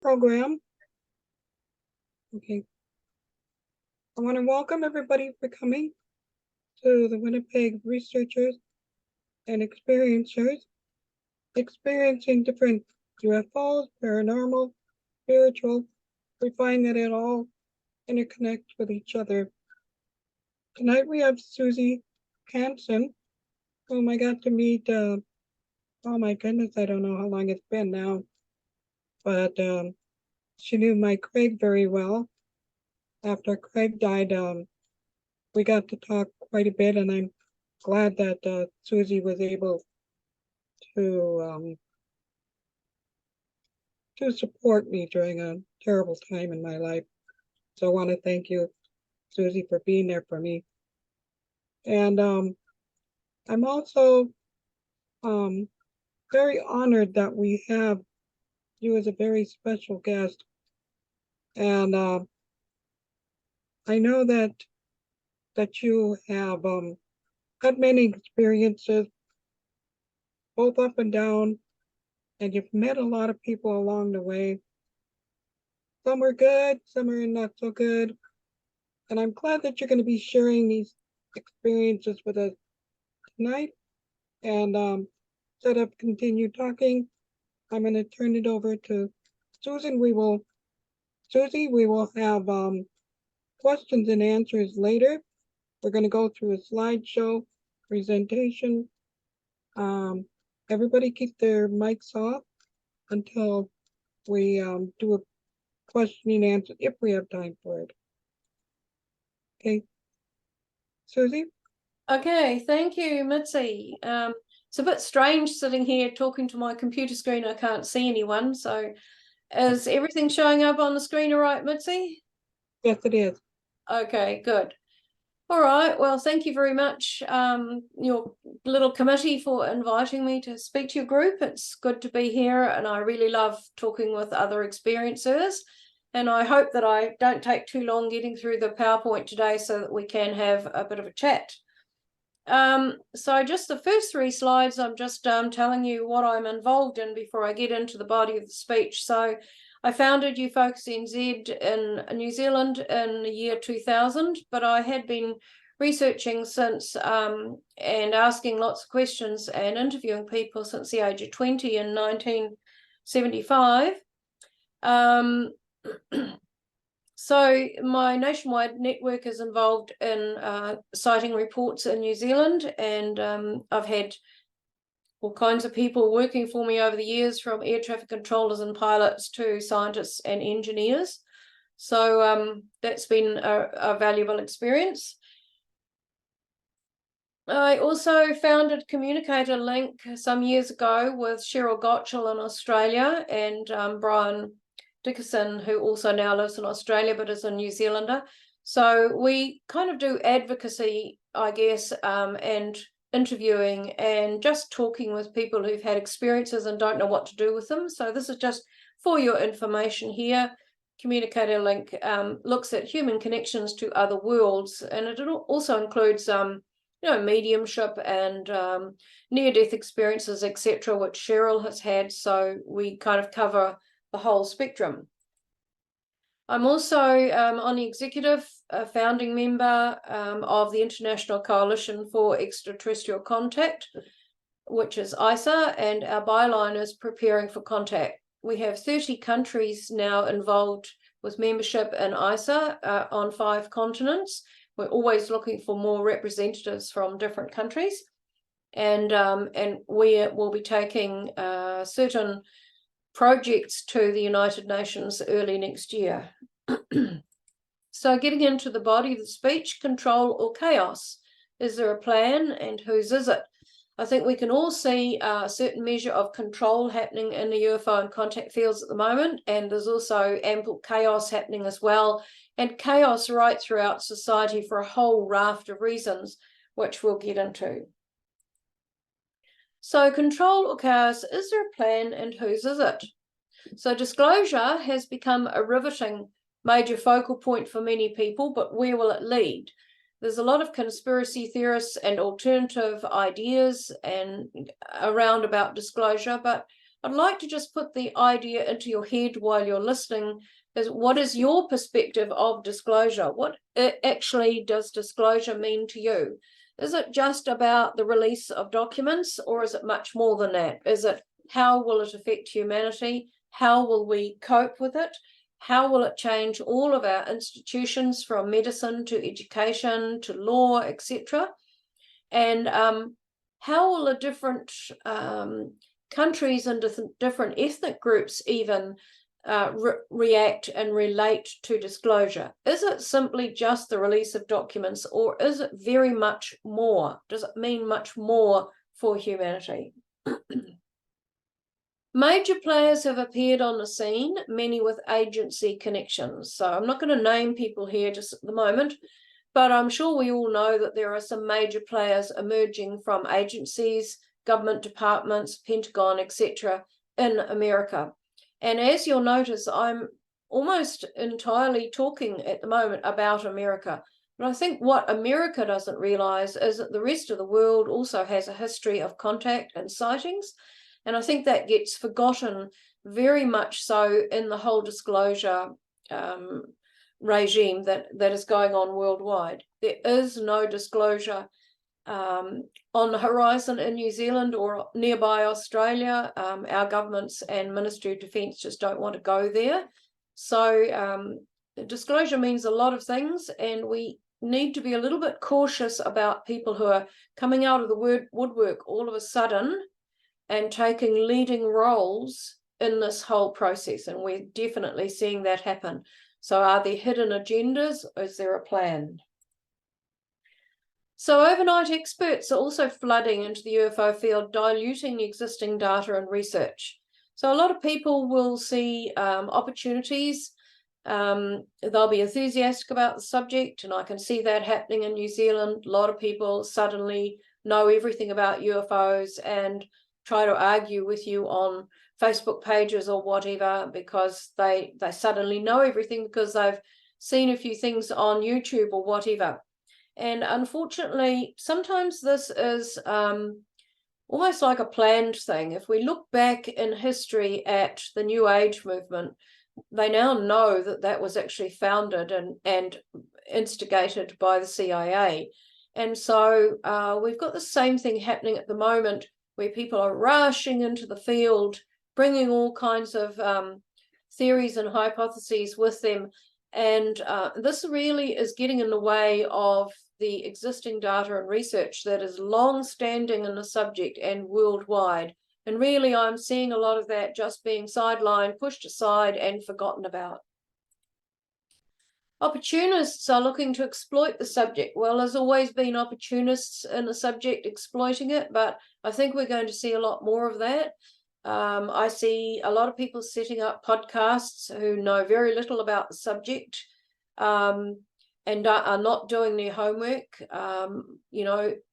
program. Okay. I want to welcome everybody for coming to the Winnipeg researchers and experiencers experiencing different UFOs, paranormal, spiritual. We find that it all interconnects with each other. Tonight we have Suzy Hansen, whom I got to meet, oh my goodness, I don't know how long it's been now, but she knew my Craig very well. After Craig died, we got to talk quite a bit, and I'm glad that Suzy was able to support me during a terrible time in my life. So I want to thank you, Suzy, for being there for me. And I'm also very honored that we have you as a very special guest. And I know that you have had many experiences, both up and down, and you've met a lot of people along the way. Some are good, some are not so good. And I'm glad that you're going to be sharing these experiences with us tonight. And instead of continue talking, I'm going to turn it over to Susan. Suzy, we will have questions and answers later. We're going to go through a slideshow presentation. Everybody keep their mics off until we do a question and answer, if we have time for it. Okay, Suzy? Okay, thank you, Mitzi. It's a bit strange sitting here talking to my computer screen. I can't see anyone. So is everything showing up on the screen all right, Mitzi? Yes, it is. Okay, good. All right, well, thank you very much, your little committee, for inviting me to speak to your group. It's good to be here, and I really love talking with other experiencers. And I hope that I don't take too long getting through the PowerPoint today so that we can have a bit of a chat. So just the first 3 slides, I'm just telling you what I'm involved in before I get into the body of the speech. So I founded UFOCUS NZ in New Zealand in the year 2000, but I had been researching since and asking lots of questions and interviewing people since the age of 20 in 1975. So my nationwide network is involved in citing reports in New Zealand, and I've had all kinds of people working for me over the years, from air traffic controllers and pilots to scientists and engineers. So that's been a valuable experience. I also founded Communicator Link some years ago with Cheryl Gotchell in Australia and Brian Dickerson, who also now lives in Australia but is a New Zealander. So we kind of do advocacy, I guess, and interviewing and just talking with people who've had experiences and don't know what to do with them. So this is just for your information here. Communicator Link looks at human connections to other worlds, and it also includes mediumship and near-death experiences, etc., which Cheryl has had. So we kind of cover the whole spectrum. I'm also on the executive, founding member of the International Coalition for Extraterrestrial Contact, which is ISA, and our byline is Preparing for Contact. We have 30 countries now involved with membership in ISA on 5 continents. We're always looking for more representatives from different countries, and we will be taking certain projects to the United Nations early next year. So getting into the body of the speech, control or chaos. Is there a plan, and whose is it? I think we can all see a certain measure of control happening in the UFO and contact fields at the moment, and there's also ample chaos happening as well, and chaos right throughout society for a whole raft of reasons, which we'll get into. So control or chaos, is there a plan, and whose is it? So disclosure has become a riveting major focal point for many people, but where will it lead? There's a lot of conspiracy theorists and alternative ideas and around about disclosure, but I'd like to just put the idea into your head while you're listening, is what is your perspective of disclosure? What actually does disclosure mean to you? Is it just about the release of documents, or is it much more than that? Is it how will it affect humanity? How will we cope with it? How will it change all of our institutions from medicine to education to law, etc.? And how will the different countries and different ethnic groups even react and relate to disclosure? Is it simply just the release of documents, or is it very much more? Does it mean much more for humanity? Major players have appeared on the scene, many with agency connections. So I'm not going to name people here just at the moment, but I'm sure we all know that there are some major players emerging from agencies, government departments, Pentagon, etc. in America. And as you'll notice, I'm almost entirely talking at the moment about America. But I think what America doesn't realize is that the rest of the world also has a history of contact and sightings. And I think that gets forgotten very much so in the whole disclosure regime that is going on worldwide. There is no disclosure on the horizon in New Zealand or nearby Australia. Our governments and Ministry of Defence just don't want to go there. So disclosure means a lot of things, and we need to be a little bit cautious about people who are coming out of the woodwork all of a sudden and taking leading roles in this whole process. And we're definitely seeing that happen. So are there hidden agendas, or is there a plan? So overnight experts are also flooding into the UFO field, diluting the existing data and research. So a lot of people will see opportunities. They'll be enthusiastic about the subject, and I can see that happening in New Zealand. A lot of people suddenly know everything about UFOs and try to argue with you on Facebook pages or whatever, because they suddenly know everything because they've seen a few things on YouTube or whatever. And unfortunately, sometimes this is almost like a planned thing. If we look back in history at the New Age movement, they now know that that was actually founded and instigated by the CIA. And so we've got the same thing happening at the moment, where people are rushing into the field, bringing all kinds of theories and hypotheses with them. And this really is getting in the way of the existing data and research that is long-standing in the subject and worldwide. And really, I'm seeing a lot of that just being sidelined, pushed aside, and forgotten about. Opportunists are looking to exploit the subject. Well, there's always been opportunists in the subject exploiting it, but I think we're going to see a lot more of that. I see a lot of people setting up podcasts who know very little about the subject and are not doing their homework,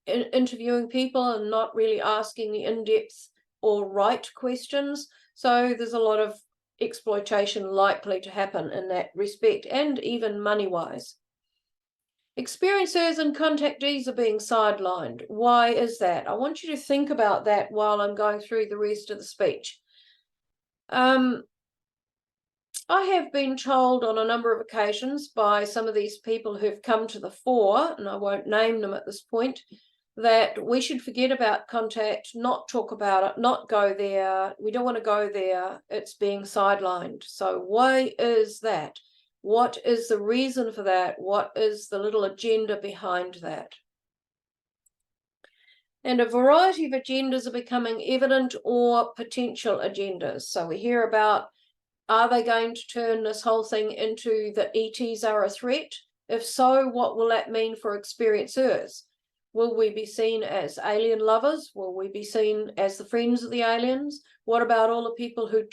interviewing people and not really asking the in-depth or right questions. So there's a lot of exploitation likely to happen in that respect, and even money-wise. Experiencers and contactees are being sidelined. Why is that? I want you to think about that while I'm going through the rest of the speech. I have been told on a number of occasions by some of these people who've come to the fore, and I won't name them at this point, that we should forget about contact, not talk about it, not go there. We don't want to go there. It's being sidelined. So why is that? What is the reason for that? What is the little agenda behind that? And a variety of agendas are becoming evident, or potential agendas. So we hear about, are they going to turn this whole thing into the ETs are a threat? If so, what will that mean for experiencers? Will we be seen as alien lovers? Will we be seen as the friends of the aliens? What about all the people who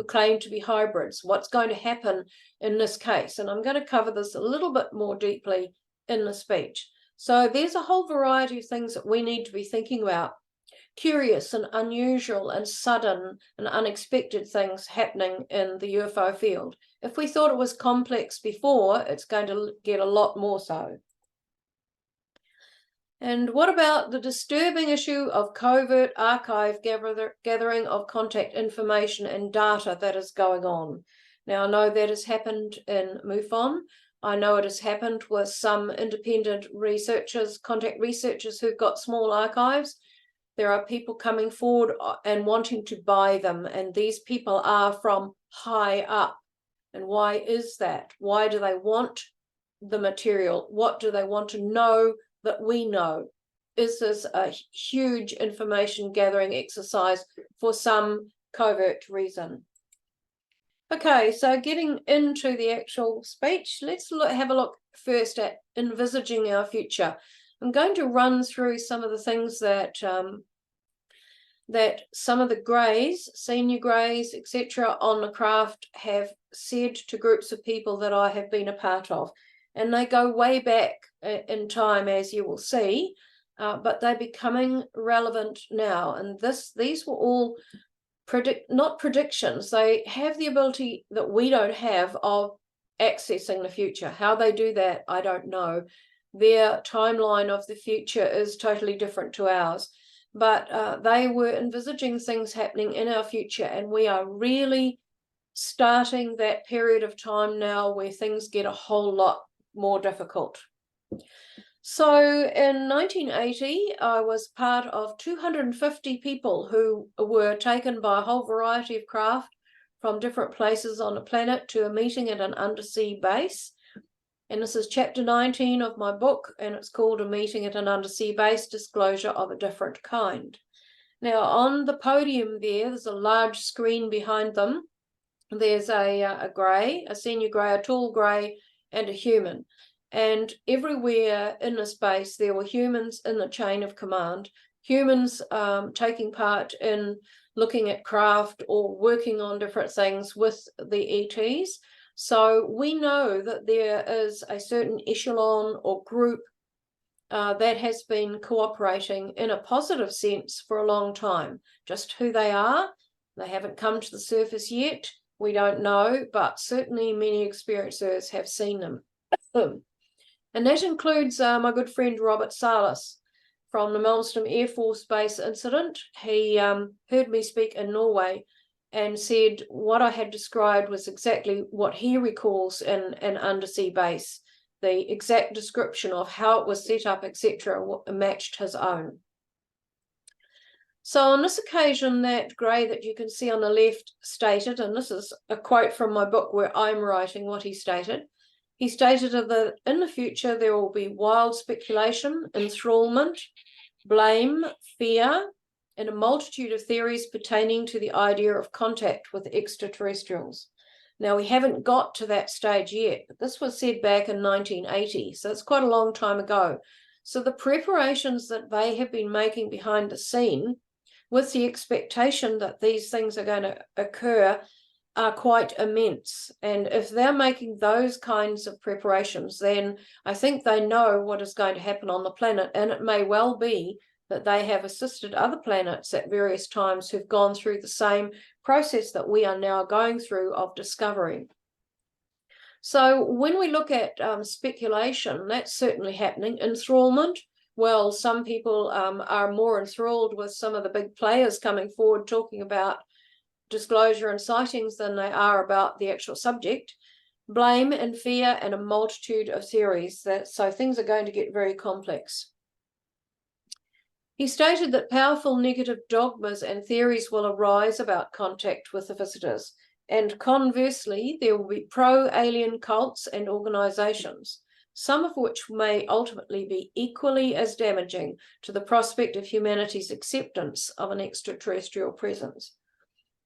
claim to be hybrids? What's going to happen in this case? And I'm going to cover this a little bit more deeply in the speech. So there's a whole variety of things that we need to be thinking about. Curious and unusual and sudden and unexpected things happening in the UFO field. If we thought it was complex before, it's going to get a lot more so. And what about the disturbing issue of covert archive gathering of contact information and data that is going on? Now, I know that has happened in MUFON. I know it has happened with some independent researchers, contact researchers who've got small archives. There are people coming forward and wanting to buy them, and these people are from high up. And why is that? Why do they want the material? What do they want to know that we know? Is this a huge information gathering exercise for some covert reason? Okay, so getting into the actual speech, let's have a look first at envisaging our future. I'm going to run through some of the things that that some of the greys, senior greys, etc., on the craft have said to groups of people that I have been a part of. And they go way back in time, as you will see, but they're becoming relevant now. And these were all not predictions. They have the ability that we don't have of accessing the future. How they do that, I don't know. Their timeline of the future is totally different to ours. But they were envisaging things happening in our future, and we are really starting that period of time now where things get a whole lot more difficult. So in 1980, I was part of 250 people who were taken by a whole variety of craft from different places on the planet to a meeting at an undersea base. And this is chapter 19 of my book, and it's called A Meeting at an Undersea Base, Disclosure of a Different Kind. Now, on the podium there's a large screen behind them. There's a grey, a senior grey, a tall grey, and a human. And everywhere in this base, there were humans in the chain of command, humans taking part in looking at craft or working on different things with the ETs. So we know that there is a certain echelon or group that has been cooperating in a positive sense for a long time. Just who they are, they haven't come to the surface yet. We don't know, but certainly many experiencers have seen them. And that includes my good friend Robert Salas from the Malmstrom Air Force Base incident. He heard me speak in Norway and said what I had described was exactly what he recalls in an undersea base. The exact description of how it was set up, etc., matched his own. So on this occasion, that grey that you can see on the left stated, and this is a quote from my book where I'm writing what he stated that in the future there will be wild speculation, enthrallment, blame, fear, and a multitude of theories pertaining to the idea of contact with extraterrestrials. Now, we haven't got to that stage yet, but this was said back in 1980, so it's quite a long time ago. So the preparations that they have been making behind the scene with the expectation that these things are going to occur are quite immense. And if they're making those kinds of preparations, then I think they know what is going to happen on the planet, and it may well be that they have assisted other planets at various times who've gone through the same process that we are now going through of discovery. So when we look at speculation, that's certainly happening. Enthrallment, well, some people are more enthralled with some of the big players coming forward talking about disclosure and sightings than they are about the actual subject. Blame and fear and a multitude of theories. So things are going to get very complex. He stated that powerful negative dogmas and theories will arise about contact with the visitors, and conversely, there will be pro-alien cults and organizations, some of which may ultimately be equally as damaging to the prospect of humanity's acceptance of an extraterrestrial presence.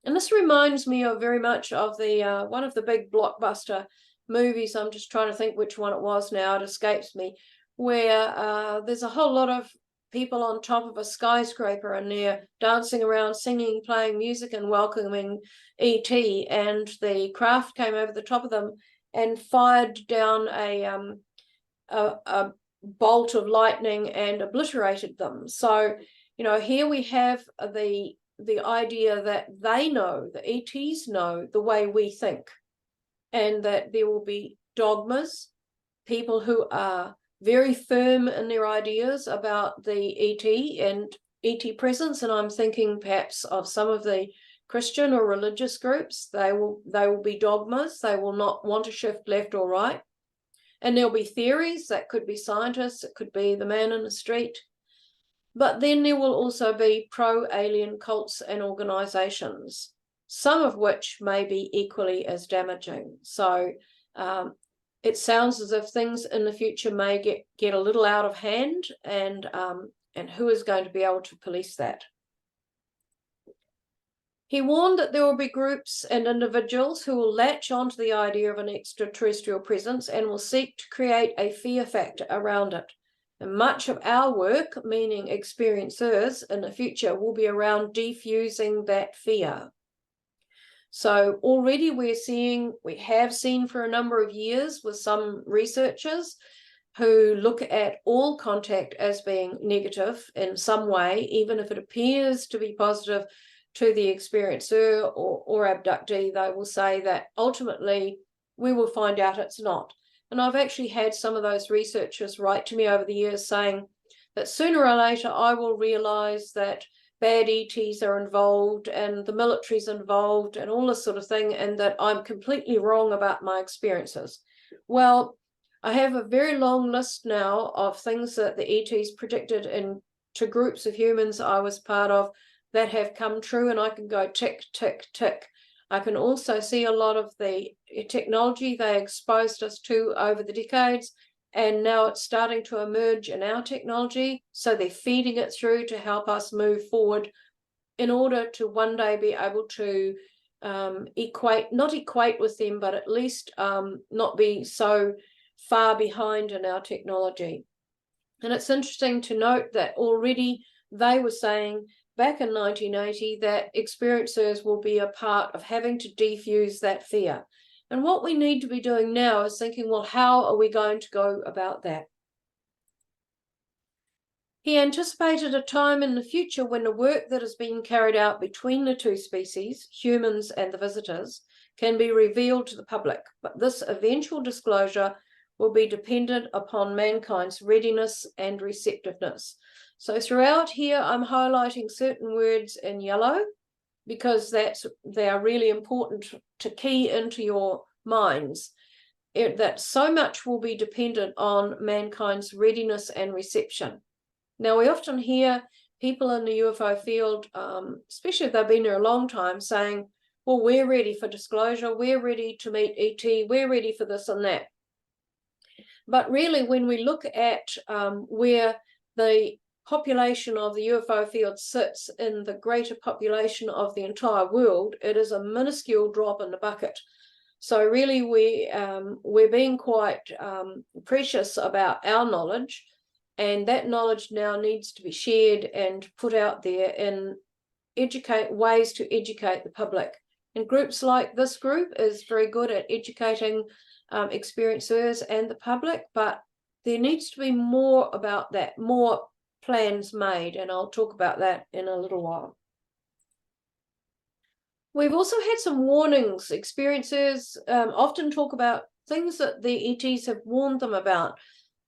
And this reminds me of very much of the one of the big blockbuster movies. I'm just trying to think which one it was now. It escapes me. Where there's a whole lot of people on top of a skyscraper and they're dancing around, singing, playing music and welcoming ET. And the craft came over the top of them and fired down a bolt of lightning and obliterated them. So, you know, here we have the idea that they know, the ETs know the way we think, and that there will be dogmas, people who are very firm in their ideas about the ET and ET presence, and I'm thinking perhaps of some of the Christian or religious groups. They will be dogmas. They will not want to shift left or right. And there'll be theories. That could be scientists, it could be the man in the street. But then there will also be pro-alien cults and organizations, some of which may be equally as damaging. So it sounds as if things in the future may get a little out of hand, and who is going to be able to police that? He warned that there will be groups and individuals who will latch onto the idea of an extraterrestrial presence and will seek to create a fear factor around it. And much of our work, meaning experiencers in the future, will be around defusing that fear. So already we have seen for a number of years with some researchers who look at all contact as being negative in some way, even if it appears to be positive to the experiencer or abductee. They will say that ultimately we will find out it's not. And I've actually had some of those researchers write to me over the years saying that sooner or later I will realize that bad ETs are involved and the military's involved and all this sort of thing, and that I'm completely wrong about my experiences. Well, I have a very long list now of things that the ETs predicted to groups of humans I was part of that have come true, and I can go tick, tick, tick. I can also see a lot of the technology they exposed us to over the decades, and now it's starting to emerge in our technology. So they're feeding it through to help us move forward in order to one day be able to not equate with them, but at least not be so far behind in our technology. And it's interesting to note that already they were saying back in 1980 that experiencers will be a part of having to defuse that fear. And what we need to be doing now is thinking, well, how are we going to go about that? He anticipated a time in the future when the work that is being carried out between the two species, humans and the visitors, can be revealed to the public. But this eventual disclosure will be dependent upon mankind's readiness and receptiveness. So throughout here, I'm highlighting certain words in yellow because they are really important to key into your minds. That so much will be dependent on mankind's readiness and reception. Now, we often hear people in the UFO field, especially if they've been there a long time, saying, well, we're ready for disclosure, we're ready to meet ET, we're ready for this and that. But really, when we look at where the population of the UFO field sits in the greater population of the entire world, it is a minuscule drop in the bucket. So really, we're being quite precious about our knowledge, and that knowledge now needs to be shared and put out there in ways to educate the public. And groups like this group is very good at educating experiencers and the public, but there needs to be more about that, more plans made, and I'll talk about that in a little while. We've also had some warnings. Experiencers often talk about things that the ETs have warned them about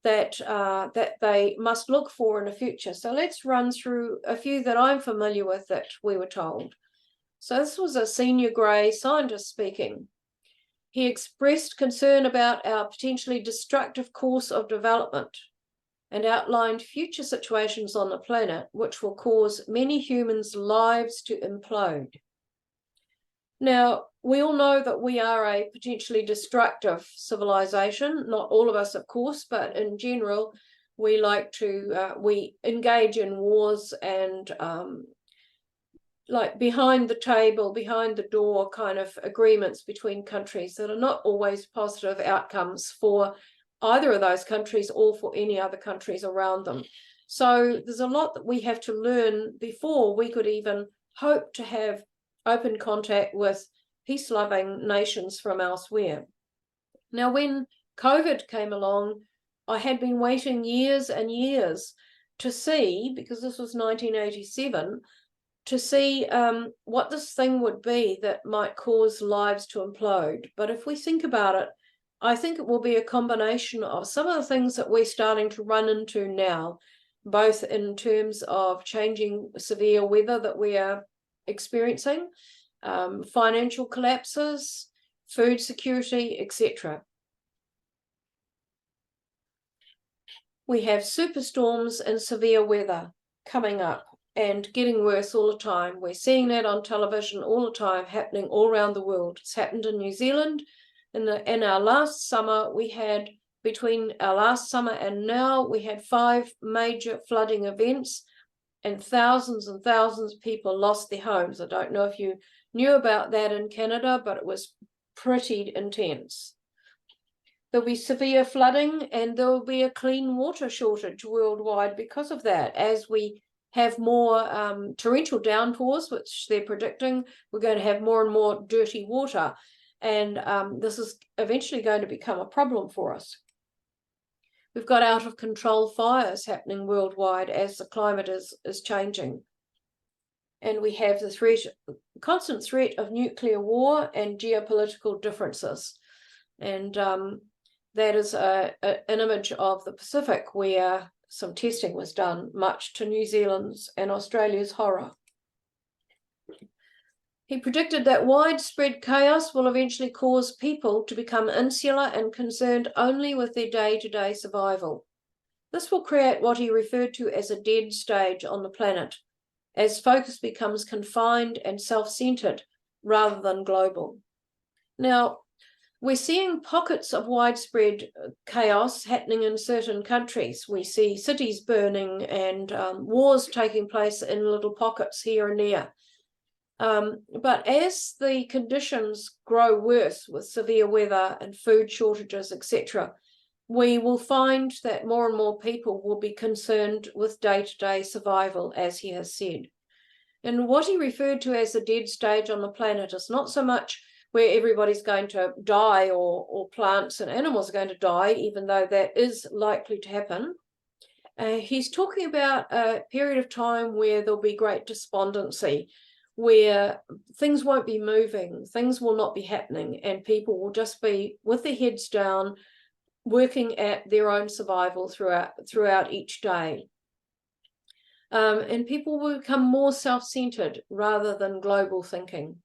that they must look for in the future. So let's run through a few that I'm familiar with that we were told. So this was a senior grey scientist speaking. He expressed concern about our potentially destructive course of development and outlined future situations on the planet which will cause many humans' lives to implode. Now, we all know that we are a potentially destructive civilization. Not all of us, of course, but in general, we like to, we engage in wars and like behind the table, behind the door kind of agreements between countries that are not always positive outcomes for either of those countries or for any other countries around them. So there's a lot that we have to learn before we could even hope to have open contact with peace-loving nations from elsewhere. Now, when COVID came along, I had been waiting years and years to see, because this was 1987, to see what this thing would be that might cause lives to implode. But if we think about it, I think it will be a combination of some of the things that we're starting to run into now, both in terms of changing severe weather that we are experiencing, financial collapses, food security, etc. We have superstorms and severe weather coming up and getting worse all the time. We're seeing that on television all the time, happening all around the world. It's happened in New Zealand. In our last summer, we had, between our last summer and now, we had 5 major flooding events, and thousands of people lost their homes. I don't know if you knew about that in Canada, but it was pretty intense. There'll be severe flooding, and there will be a clean water shortage worldwide because of that. As we have more torrential downpours, which they're predicting, we're going to have more and more dirty water. And this is eventually going to become a problem for us. We've got out of control fires happening worldwide as the climate is changing. And we have the constant threat of nuclear war and geopolitical differences. And that is an image of the Pacific where some testing was done, much to New Zealand's and Australia's horror. He predicted that widespread chaos will eventually cause people to become insular and concerned only with their day-to-day survival. This will create what he referred to as a dead stage on the planet, as focus becomes confined and self-centered rather than global. Now, we're seeing pockets of widespread chaos happening in certain countries. We see cities burning and wars taking place in little pockets here and there. But as the conditions grow worse with severe weather and food shortages, etc., we will find that more and more people will be concerned with day-to-day survival, as he has said. And what he referred to as the dead stage on the planet is not so much where everybody's going to die or plants and animals are going to die, even though that is likely to happen. He's talking about a period of time where there'll be great despondency, where things won't be moving, things will not be happening, and people will just be with their heads down, working at their own survival throughout each day. And people will become more self-centered rather than global thinking.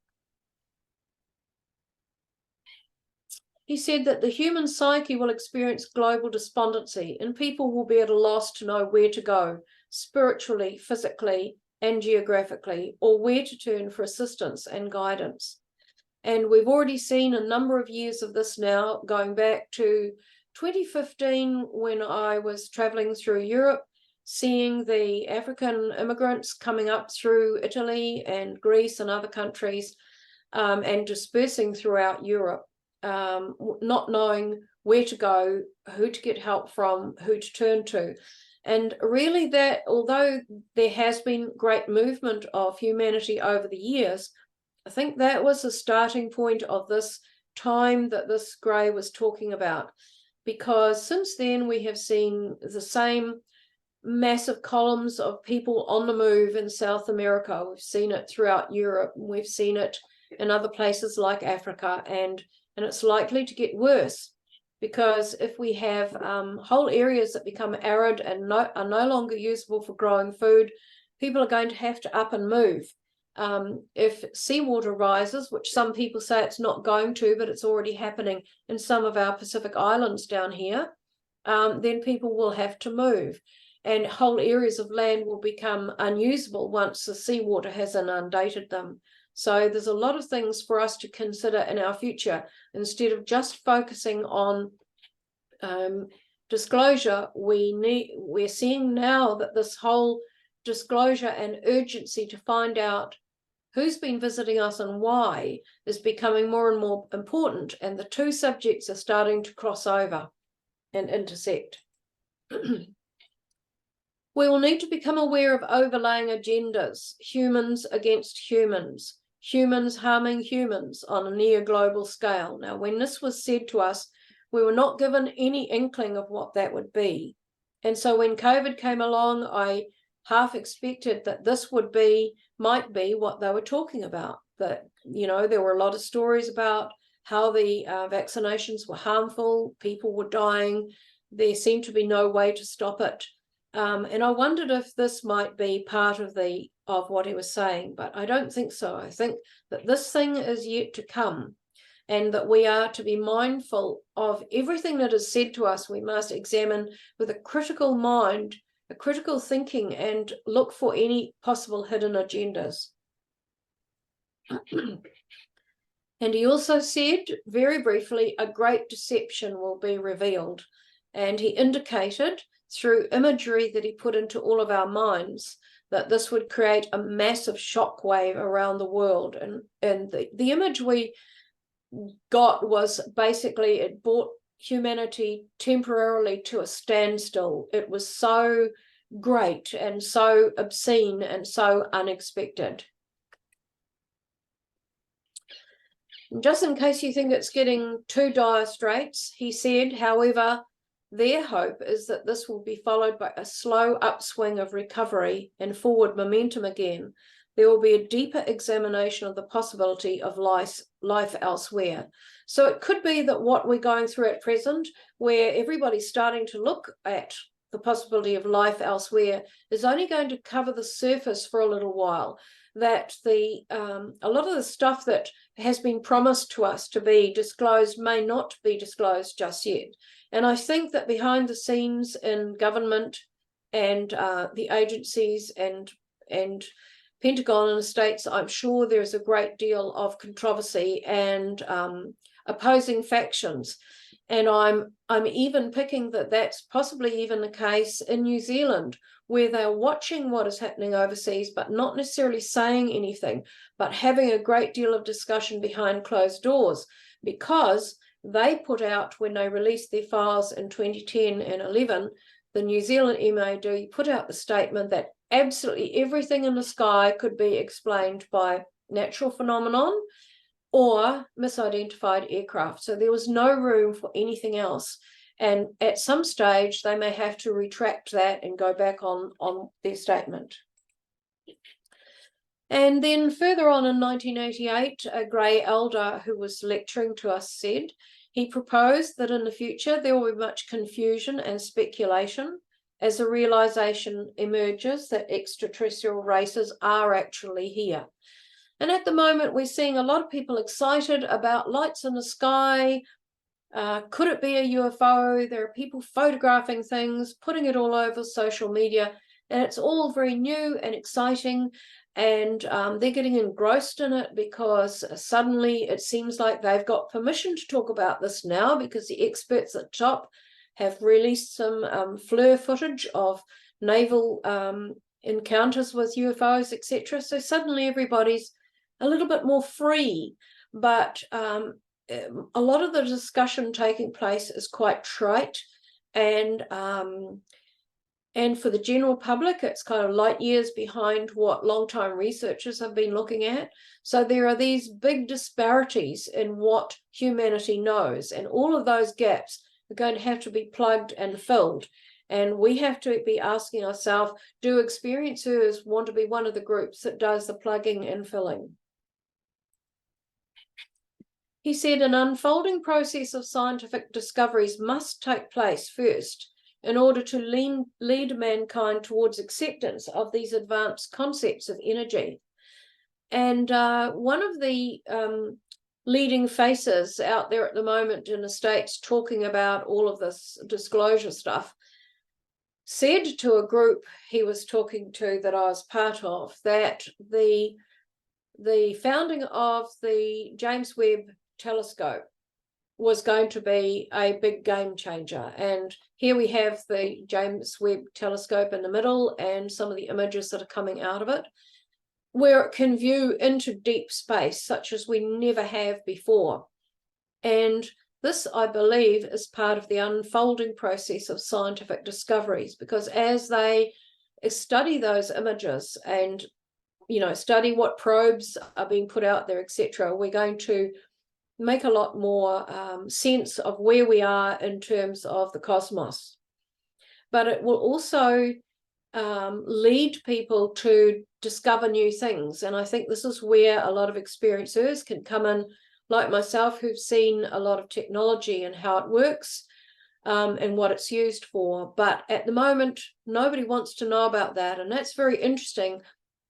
He said that the human psyche will experience global despondency, and people will be at a loss to know where to go, spiritually, physically, and geographically, or where to turn for assistance and guidance. And we've already seen a number of years of this now, going back to 2015, when I was traveling through Europe, seeing the African immigrants coming up through Italy and Greece and other countries, and dispersing throughout Europe. Not knowing where to go, who to get help from, who to turn to. And really that, although there has been great movement of humanity over the years, I think that was the starting point of this time that this Gray was talking about. Because since then we have seen the same massive columns of people on the move in South America. We've seen it throughout Europe, and we've seen it in other places like Africa, and it's likely to get worse, because if we have whole areas that become arid and are no longer usable for growing food, people are going to have to up and move. If seawater rises, which some people say it's not going to, but it's already happening in some of our Pacific islands down here, then people will have to move, and whole areas of land will become unusable once the seawater has inundated them. So there's a lot of things for us to consider in our future. Instead of just focusing on disclosure, we're seeing now that this whole disclosure and urgency to find out who's been visiting us and why is becoming more and more important, and the two subjects are starting to cross over and intersect. We will need to become aware of overlaying agendas, humans against humans, humans harming humans on a near global scale. Now, when this was said to us, we were not given any inkling of what that would be. And so when COVID came along, I half expected that this might be what they were talking about. That, there were a lot of stories about how the vaccinations were harmful, people were dying, there seemed to be no way to stop it. And I wondered if this might be part of what he was saying, but I don't think so. I think that this thing is yet to come, and that we are to be mindful of everything that is said to us. We must examine with a critical mind, a critical thinking, and look for any possible hidden agendas. And he also said, very briefly, a great deception will be revealed. And he indicated through imagery that he put into all of our minds that this would create a massive shockwave around the world. And the image we got was basically, it brought humanity temporarily to a standstill. It was so great and so obscene and so unexpected. Just in case you think it's getting too dire straits, he said, however, their hope is that this will be followed by a slow upswing of recovery and forward momentum again. There will be a deeper examination of the possibility of life elsewhere. So it could be that what we're going through at present, where everybody's starting to look at the possibility of life elsewhere, is only going to cover the surface for a little while. That a lot of the stuff that has been promised to us to be disclosed may not be disclosed just yet. And I think that behind the scenes in government and the agencies and Pentagon and the States, I'm sure there's a great deal of controversy and opposing factions. And I'm even picking that that's possibly even the case in New Zealand, where they're watching what is happening overseas, but not necessarily saying anything, but having a great deal of discussion behind closed doors, because they put out, when they released their files in 2010 and 11, the New Zealand MOD put out the statement that absolutely everything in the sky could be explained by natural phenomenon or misidentified aircraft. So there was no room for anything else. And at some stage, they may have to retract that and go back on their statement. And then further on in 1988, a grey elder who was lecturing to us said, he proposed that in the future there will be much confusion and speculation as the realization emerges that extraterrestrial races are actually here. And at the moment, we're seeing a lot of people excited about lights in the sky. Could it be a UFO? There are people photographing things, putting it all over social media, and it's all very new and exciting. And they're getting engrossed in it because suddenly it seems like they've got permission to talk about this now, because the experts at top have released some FLIR footage of naval encounters with UFOs, etc. So suddenly everybody's a little bit more free, but a lot of the discussion taking place is quite trite, and for the general public, it's kind of light years behind what long-time researchers have been looking at. So there are these big disparities in what humanity knows, and all of those gaps are going to have to be plugged and filled. And we have to be asking ourselves, do experiencers want to be one of the groups that does the plugging and filling? He said an unfolding process of scientific discoveries must take place first in order to lead mankind towards acceptance of these advanced concepts of energy. And one of the leading faces out there at the moment in the States talking about all of this disclosure stuff said to a group he was talking to that I was part of that the founding of the James Webb telescope was going to be a big game changer. And here we have the James Webb telescope in the middle and some of the images that are coming out of it, where it can view into deep space, such as we never have before. And this, I believe, is part of the unfolding process of scientific discoveries, because as they study those images and, you know, study what probes are being put out there, etc., we're going to make a lot more sense of where we are in terms of the cosmos. But it will also lead people to discover new things. And I think this is where a lot of experiencers can come in like myself, who've seen a lot of technology and how it works, and what it's used for. But at the moment, nobody wants to know about that. And that's very interesting,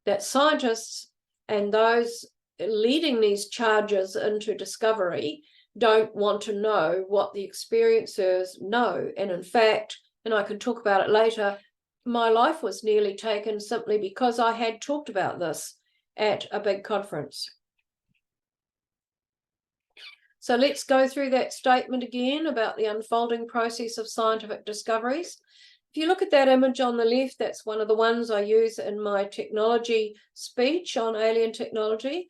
that scientists and those leading these charges into discovery don't want to know what the experiencers know. And in fact, and I can talk about it later, my life was nearly taken simply because I had talked about this at a big conference. So let's go through that statement again about the unfolding process of scientific discoveries. If you look at that image on the left, that's one of the ones I use in my technology speech on alien technology.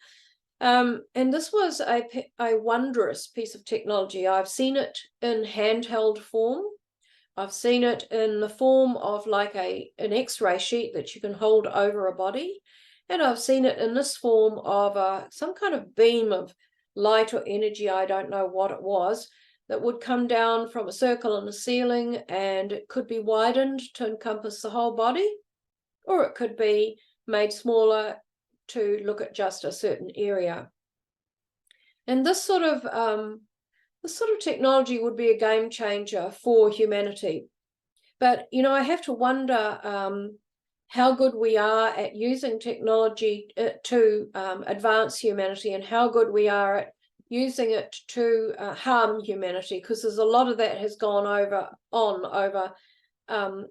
And this was a wondrous piece of technology. I've seen it in handheld form. I've seen it in the form of like an X-ray sheet that you can hold over a body. And I've seen it in this form of some kind of beam of light or energy, I don't know what it was, that would come down from a circle in the ceiling, and it could be widened to encompass the whole body, or it could be made smaller to look at just a certain area. And this sort of technology would be a game changer for humanity. But, you know, I have to wonder how good we are at using technology to advance humanity, and how good we are at using it to harm humanity, because there's a lot of that has gone over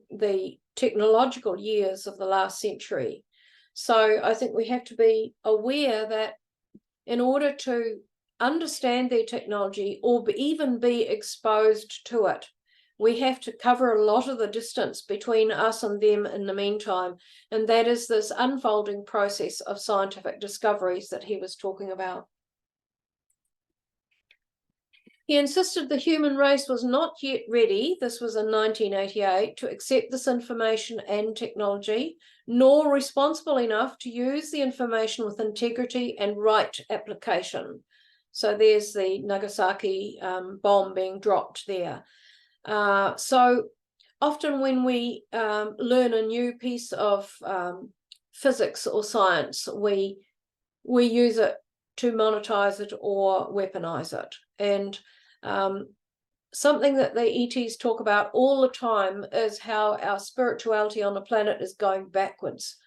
the technological years of the last century. So I think we have to be aware that in order to understand their technology or even be exposed to it, we have to cover a lot of the distance between us and them in the meantime. And that is this unfolding process of scientific discoveries that he was talking about. He insisted the human race was not yet ready, this was in 1988, to accept this information and technology, nor responsible enough to use the information with integrity and right application. So there's the Nagasaki bomb being dropped there. So often when we learn a new piece of physics or science, we use it to monetize it or weaponize it. And something that the ETs talk about all the time is how our spirituality on the planet is going backwards.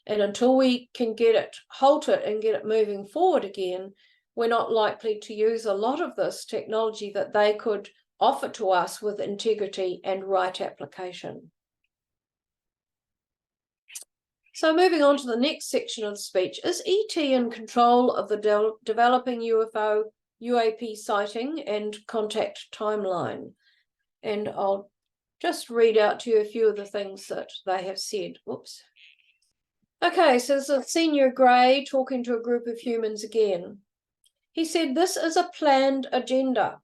And until we can get it halted and get it moving forward again, we're not likely to use a lot of this technology that they could offer to us with integrity and right application. So moving on to the next section of the speech, is ET in control of the developing UAP sighting and contact timeline? And I'll just read out to you a few of the things that they have said. Whoops. Okay, so this is Senior Gray talking to a group of humans again. He said, this is a planned agenda,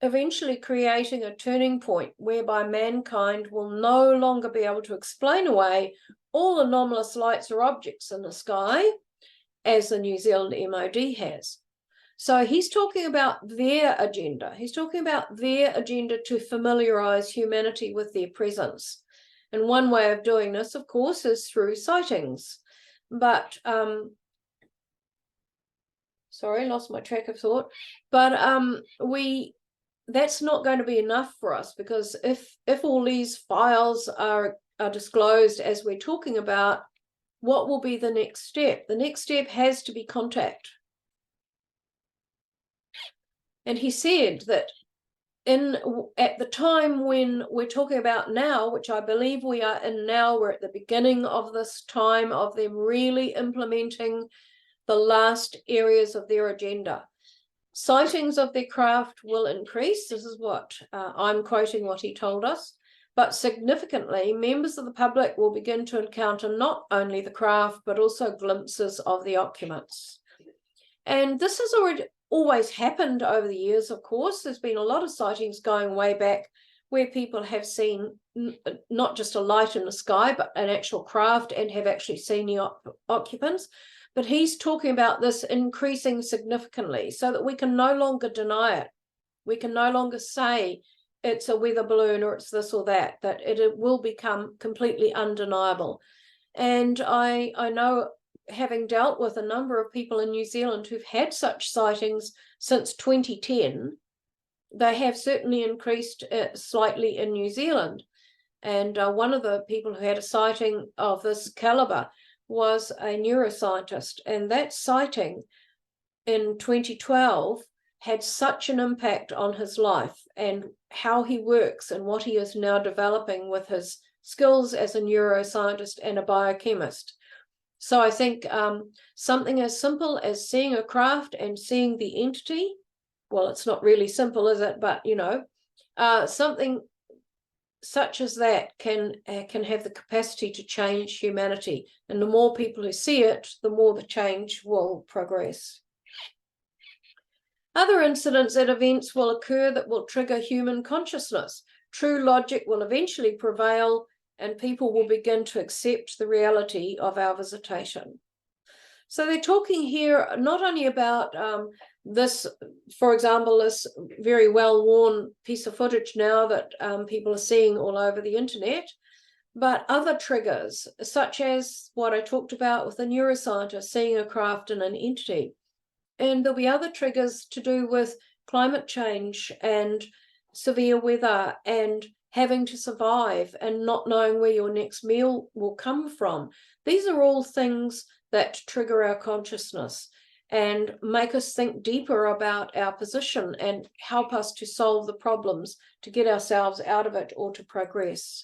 eventually creating a turning point whereby mankind will no longer be able to explain away all anomalous lights or objects in the sky, as the New Zealand MOD has. So he's talking about their agenda. He's talking about their agenda to familiarize humanity with their presence. And one way of doing this, of course, is through sightings. But sorry, lost my track of thought. But that's not going to be enough for us, because if all these files are disclosed as we're talking about, what will be the next step? The next step has to be contact. And he said that at the time when we're talking about now, which I believe we are in now, we're at the beginning of this time of them really implementing the last areas of their agenda. Sightings of their craft will increase. This is what I'm quoting what he told us. But significantly, members of the public will begin to encounter not only the craft, but also glimpses of the occupants. And this has always happened over the years, of course. There's been a lot of sightings going way back where people have seen not just a light in the sky, but an actual craft, and have actually seen the occupants. But he's talking about this increasing significantly so that we can no longer deny it. We can no longer say it's a weather balloon or it's this or that it will become completely undeniable. And I know having dealt with a number of people in New Zealand who've had such sightings since 2010, they have certainly increased slightly in New Zealand. And one of the people who had a sighting of this caliber was a neuroscientist, and that sighting in 2012 had such an impact on his life and how he works and what he is now developing with his skills as a neuroscientist and a biochemist. So I think something as simple as seeing a craft and seeing the entity, well, it's not really simple, is it? But, you know, something such as that can have the capacity to change humanity. And the more people who see it, the more the change will progress. Other incidents and events will occur that will trigger human consciousness. True logic will eventually prevail, and people will begin to accept the reality of our visitation. So they're talking here not only about this, for example, this very well-worn piece of footage now that people are seeing all over the internet, but other triggers, such as what I talked about with the neuroscientist seeing a craft and an entity. And there'll be other triggers to do with climate change and severe weather and having to survive and not knowing where your next meal will come from. These are all things that trigger our consciousness and make us think deeper about our position and help us to solve the problems, to get ourselves out of it or to progress.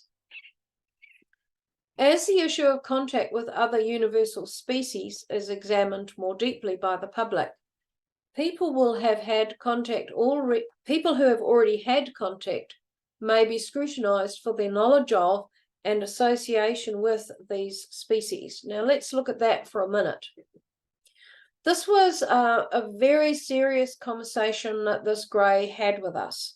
As the issue of contact with other universal species is examined more deeply by the public, people will have had contact already. People who have already had contact may be scrutinized for their knowledge of and association with these species. Now let's look at that for a minute. This was a very serious conversation that this Gray had with us.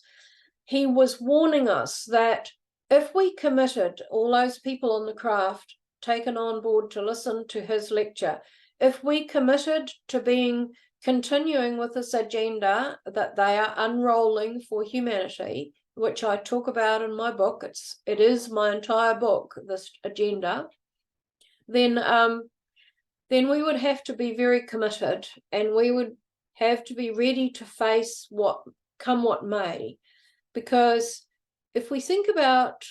He was warning us that if we committed, all those people on the craft taken on board to listen to his lecture, if we committed to continuing with this agenda that they are unrolling for humanity, which I talk about in my book, it is my entire book, this agenda, then we would have to be very committed, and we would have to be ready to face what may. Because if we think about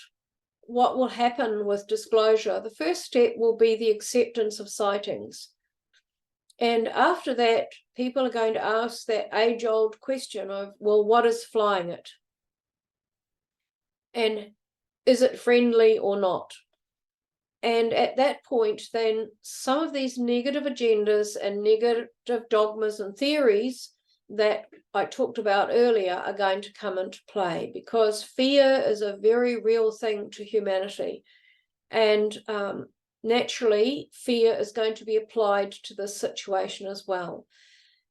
what will happen with disclosure, the first step will be the acceptance of sightings. And after that, people are going to ask that age-old question of, well, what is flying it? And is it friendly or not? And at that point, then some of these negative agendas and negative dogmas and theories that I talked about earlier are going to come into play, because fear is a very real thing to humanity. And naturally, fear is going to be applied to this situation as well.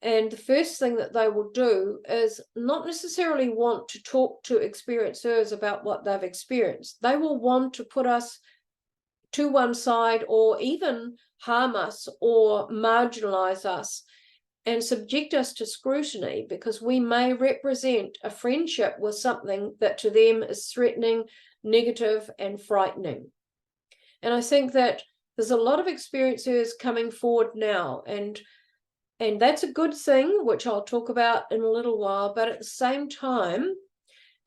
And the first thing that they will do is not necessarily want to talk to experiencers about what they've experienced. They will want to put us to one side, or even harm us or marginalize us and subject us to scrutiny, because we may represent a friendship with something that to them is threatening, negative, and frightening. And I think that there's a lot of experiencers coming forward now, and that's a good thing, which I'll talk about in a little while. But at the same time,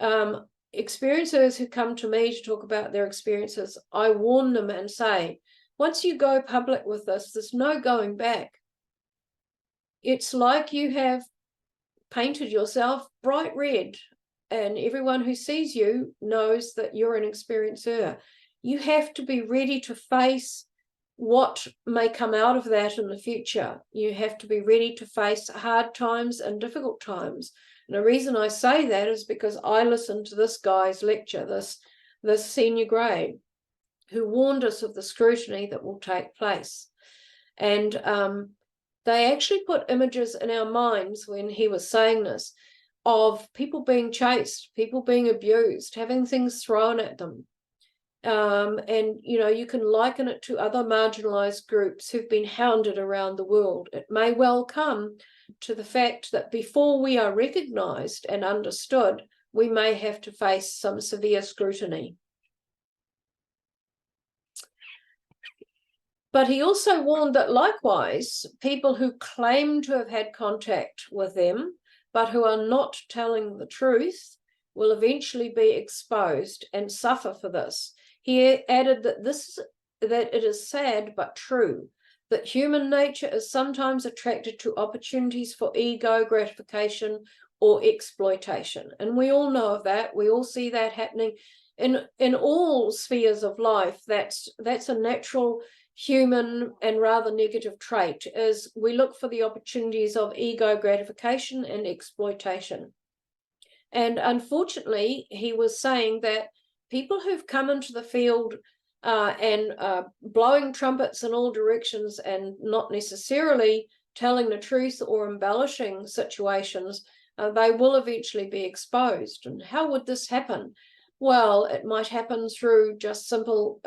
experiencers who come to me to talk about their experiences, I warn them and say, once you go public with this, there's no going back. It's like you have painted yourself bright red, and everyone who sees you knows that you're an experiencer. You have to be ready to face what may come out of that in the future. You have to be ready to face hard times and difficult times. And the reason I say that is because I listened to this guy's lecture, this senior grade, who warned us of the scrutiny that will take place. And they actually put images in our minds when he was saying this of people being chased, people being abused, having things thrown at them. And, you know, you can liken it to other marginalized groups who've been hounded around the world. It may well come to the fact that before we are recognized and understood, we may have to face some severe scrutiny. But he also warned that likewise, people who claim to have had contact with them, but who are not telling the truth, will eventually be exposed and suffer for this. He added that it is sad but true that human nature is sometimes attracted to opportunities for ego gratification or exploitation. And we all know of that. We all see that happening in all spheres of life. That's a natural human and rather negative trait, is we look for the opportunities of ego gratification and exploitation. And unfortunately, he was saying that people who've come into the field and blowing trumpets in all directions and not necessarily telling the truth or embellishing situations, they will eventually be exposed. And how would this happen? Well, it might happen through just simple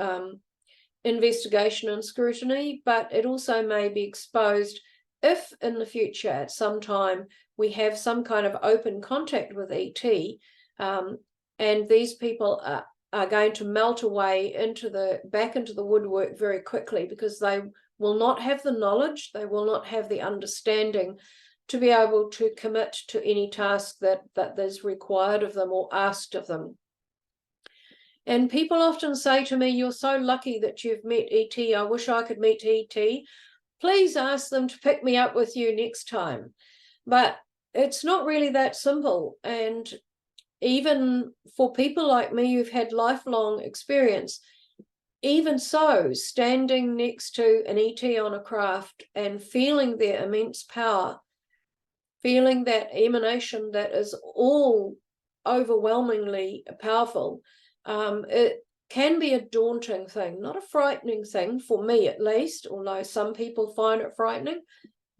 investigation and scrutiny, but it also may be exposed if in the future at some time we have some kind of open contact with ET, and these people are going to melt away back into the woodwork very quickly, because they will not have the knowledge, they will not have the understanding to be able to commit to any task that is required of them or asked of them. And people often say to me, "You're so lucky that you've met ET. I wish I could meet ET. Please ask them to pick me up with you next time." But it's not really that simple. And even for people like me who've had lifelong experience, even so, standing next to an ET on a craft and feeling their immense power, feeling that emanation that is all overwhelmingly powerful, it can be a daunting thing, not a frightening thing, for me at least, although some people find it frightening,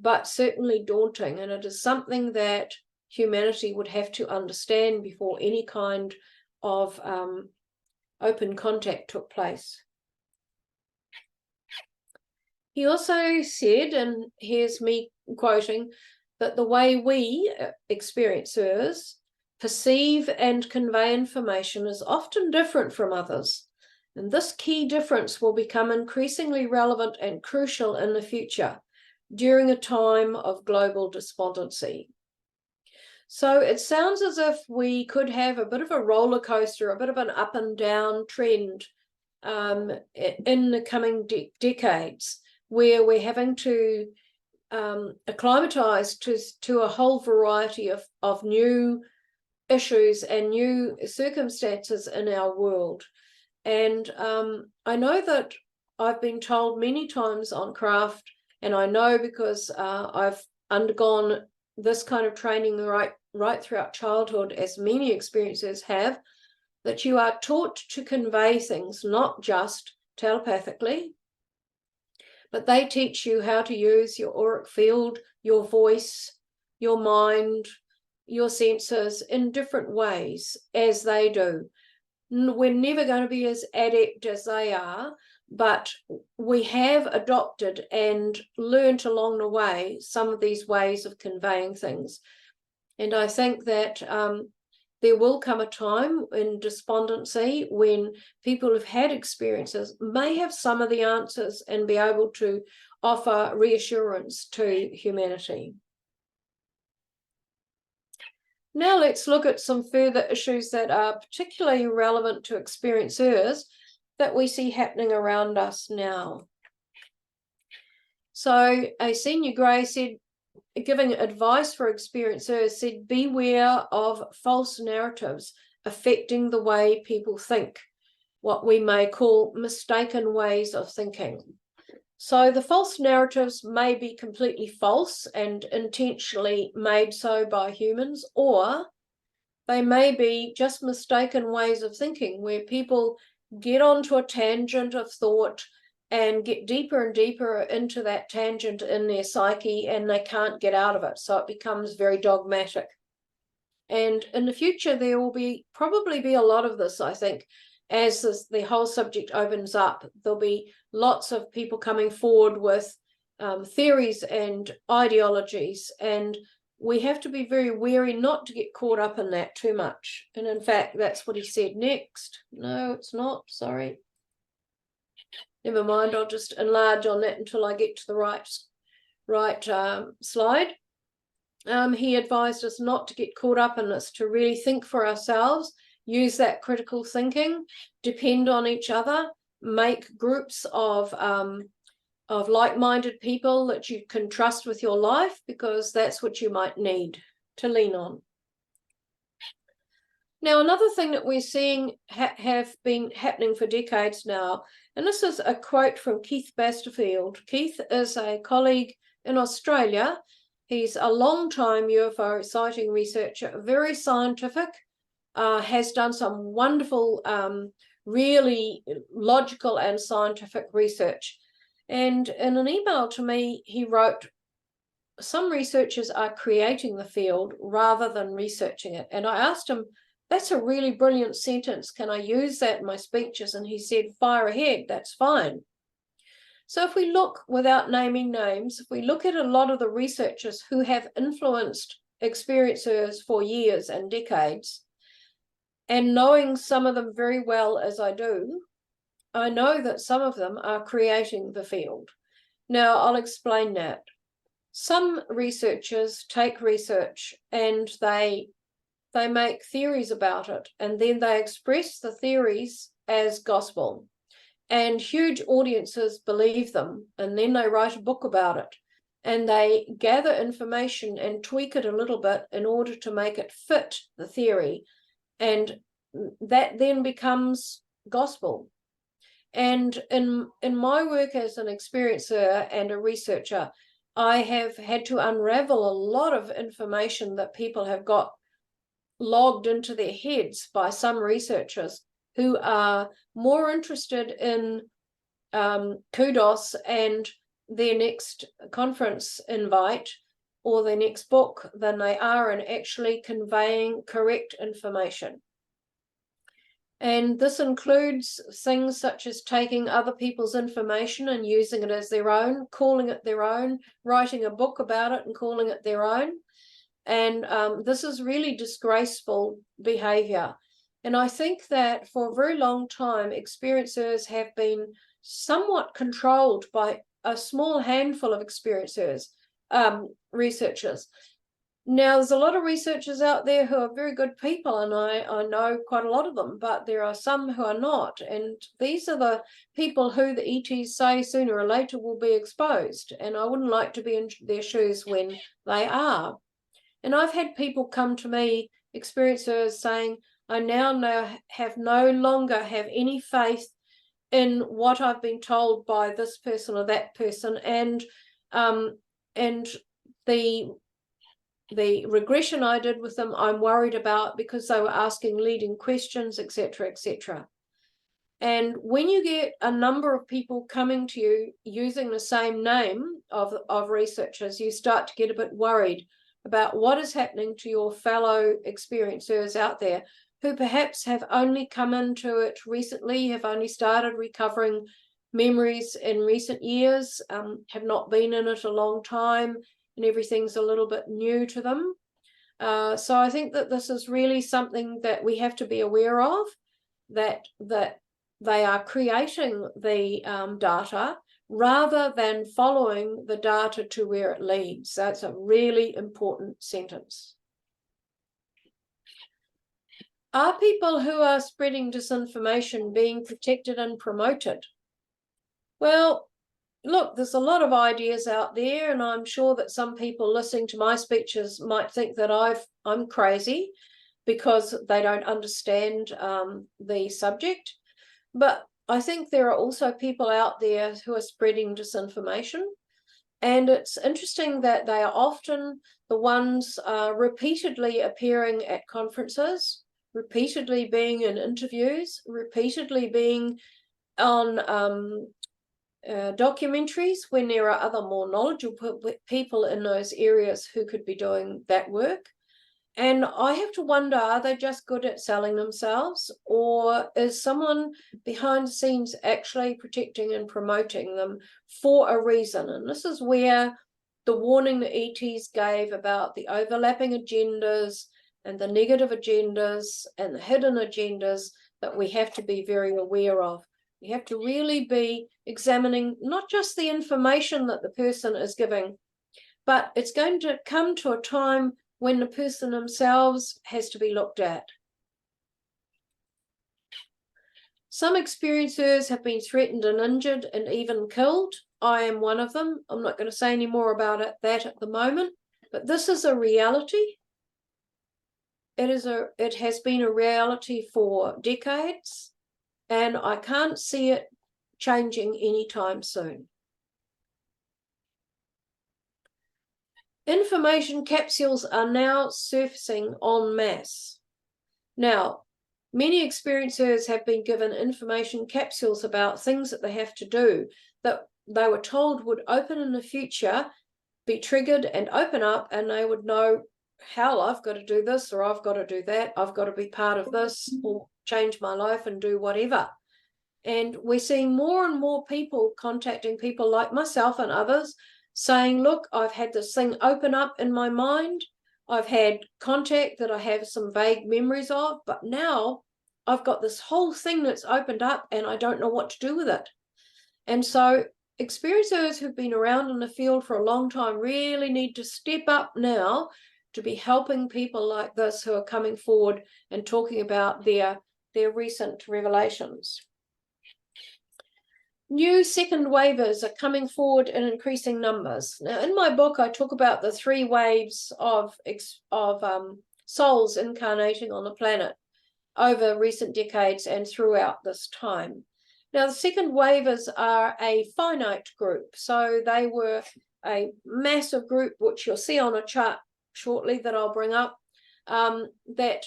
but certainly daunting. And it is something that humanity would have to understand before any kind of open contact took place. He also said, and here's me quoting, that the way we experiencers perceive and convey information is often different from others. And this key difference will become increasingly relevant and crucial in the future during a time of global despondency. So it sounds as if we could have a bit of a roller coaster, a bit of an up and down trend in the coming decades, where we're having to acclimatize to a whole variety of new issues and new circumstances in our world. And I know that I've been told many times on craft, and I know because I've undergone this kind of training right throughout childhood, as many experiencers have, that you are taught to convey things not just telepathically, but they teach you how to use your auric field, your voice, your mind, your senses in different ways as they do. We're never going to be as adept as they are, but we have adopted and learnt along the way some of these ways of conveying things. And I think that there will come a time in despondency when people who've had experiences may have some of the answers and be able to offer reassurance to humanity. Now let's look at some further issues that are particularly relevant to experiencers that we see happening around us now. So a senior grey said, giving advice for experiencers, said, beware of false narratives affecting the way people think, what we may call mistaken ways of thinking. So the false narratives may be completely false and intentionally made so by humans, or they may be just mistaken ways of thinking where people get onto a tangent of thought and get deeper and deeper into that tangent in their psyche, and they can't get out of it. So it becomes very dogmatic. And in the future, there will probably be a lot of this, I think, as the whole subject opens up. There'll be lots of people coming forward with theories and ideologies, and we have to be very wary not to get caught up in that too much. And in fact, that's what he said next. No, it's not, sorry. never mind, I'll just enlarge on that until I get to the right slide. He advised us not to get caught up in this, to really think for ourselves, use that critical thinking, depend on each other, make groups of like-minded people that you can trust with your life, because that's what you might need to lean on. Now, another thing that we're seeing have been happening for decades now, and this is a quote from Keith Basterfield. Keith is a colleague in Australia. He's a long-time UFO sighting researcher, very scientific, has done some wonderful, really logical and scientific research. And in an email to me, he wrote, some researchers are creating the field rather than researching it. And I asked him, that's a really brilliant sentence. Can I use that in my speeches? And he said, fire ahead, that's fine. So if we look, without naming names, if we look at a lot of the researchers who have influenced experiencers for years and decades, and knowing some of them very well as I do, I know that some of them are creating the field. Now, I'll explain that. Some researchers take research and they make theories about it, and then they express the theories as gospel. And huge audiences believe them, and then they write a book about it. And they gather information and tweak it a little bit in order to make it fit the theory. And that then becomes gospel. And in my work as an experiencer and a researcher, I have had to unravel a lot of information that people have got logged into their heads by some researchers who are more interested in kudos and their next conference invite or their next book than they are in actually conveying correct information. And this includes things such as taking other people's information and using it as their own, calling it their own, writing a book about it and calling it their own. And this is really disgraceful behavior. And I think that for a very long time, experiencers have been somewhat controlled by a small handful of experiencers, researchers. Now, there's a lot of researchers out there who are very good people, and I know quite a lot of them, but there are some who are not. And these are the people who the ETs say sooner or later will be exposed. And I wouldn't like to be in their shoes when they are. And I've had people come to me, experiencers, saying, I now have no longer have any faith in what I've been told by this person or that person, and the regression I did with them, I'm worried about because they were asking leading questions, etc., etc. And when you get a number of people coming to you using the same name of researchers, you start to get a bit worried about what is happening to your fellow experiencers out there who perhaps have only come into it recently, have only started recovering memories in recent years, have not been in it a long time, and everything's a little bit new to them. So I think that this is really something that we have to be aware of, that they are creating the data rather than following the data to where it leads. That's a really important sentence. Are people who are spreading disinformation being protected and promoted? Well, look, there's a lot of ideas out there, and I'm sure that some people listening to my speeches might think that I'm crazy because they don't understand the subject. But I think there are also people out there who are spreading disinformation. And it's interesting that they are often the ones repeatedly appearing at conferences, repeatedly being in interviews, repeatedly being on documentaries when there are other more knowledgeable people in those areas who could be doing that work. And I have to wonder, are they just good at selling themselves, or is someone behind the scenes actually protecting and promoting them for a reason? And this is where the warning the ETs gave about the overlapping agendas and the negative agendas and the hidden agendas that we have to be very aware of. You have to really be examining not just the information that the person is giving, but it's going to come to a time when the person themselves has to be looked at. Some experiencers have been threatened and injured and even killed. I am one of them. I'm not going to say any more about that at the moment, but this is a reality. It has been a reality for decades, and I can't see it changing anytime soon. Information capsules are now surfacing en masse. Now, many experiencers have been given information capsules about things that they have to do that they were told would open in the future, be triggered and open up, and they would know, hell, I've got to do this, or I've got to do that, I've got to be part of this, or change my life and do whatever. And we're seeing more and more people contacting people like myself and others saying, look, I've had this thing open up in my mind. I've had contact that I have some vague memories of, but now I've got this whole thing that's opened up and I don't know what to do with it. And so experiencers who've been around in the field for a long time really need to step up now to be helping people like this who are coming forward and talking about their recent revelations. New second waivers are coming forward in increasing numbers. Now, in my book, I talk about the 3 waves of souls incarnating on the planet over recent decades and throughout this time. Now, the second waivers are a finite group. So they were a massive group, which you'll see on a chart shortly that I'll bring up, that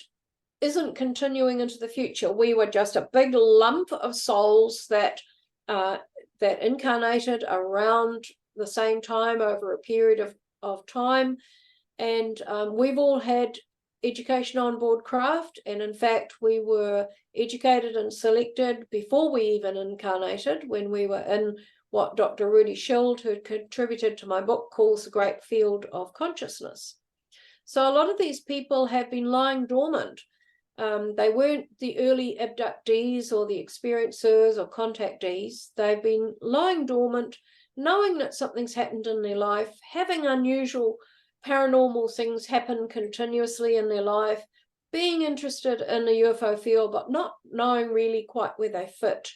isn't continuing into the future. We were just a big lump of souls that incarnated around the same time over a period of time. And we've all had education on board craft. And in fact, we were educated and selected before we even incarnated, when we were in what Dr. Rudy Schild, who contributed to my book, calls the great field of consciousness. So a lot of these people have been lying dormant. They weren't the early abductees or the experiencers or contactees. They've been lying dormant, knowing that something's happened in their life, having unusual paranormal things happen continuously in their life, being interested in the UFO field, but not knowing really quite where they fit.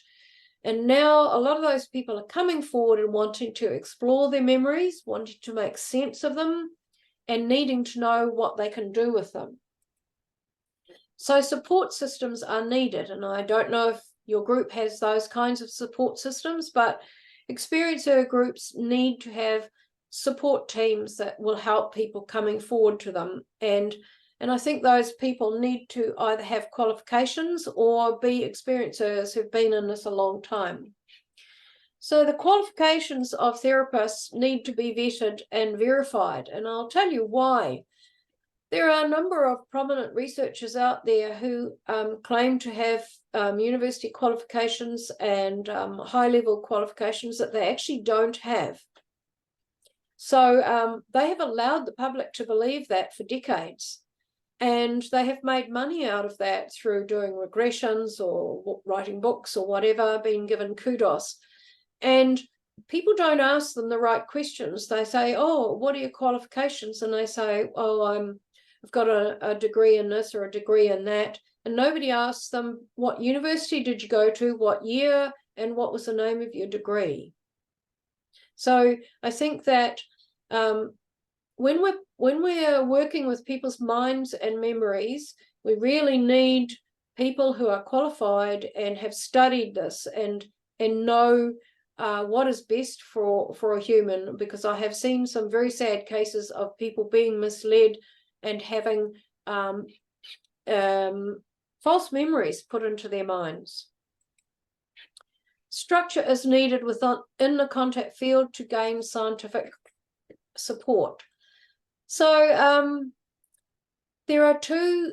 And now a lot of those people are coming forward and wanting to explore their memories, wanting to make sense of them, and needing to know what they can do with them. So support systems are needed, and I don't know if your group has those kinds of support systems, but experiencer groups need to have support teams that will help people coming forward to them. And I think those people need to either have qualifications or be experiencers who've been in this a long time. So the qualifications of therapists need to be vetted and verified, and I'll tell you why. There are a number of prominent researchers out there who claim to have university qualifications and high-level qualifications that they actually don't have. So they have allowed the public to believe that for decades, and they have made money out of that through doing regressions or writing books or whatever, being given kudos. And people don't ask them the right questions. They say, oh, what are your qualifications? And they say, oh, I've got a degree in this or a degree in that. And nobody asks them, what university did you go to, what year, and what was the name of your degree? So I think that when we're working with people's minds and memories, we really need people who are qualified and have studied this and know what is best for a human, because I have seen some very sad cases of people being misled and having false memories put into their minds. Structure is needed in the contact field to gain scientific support. So there are 2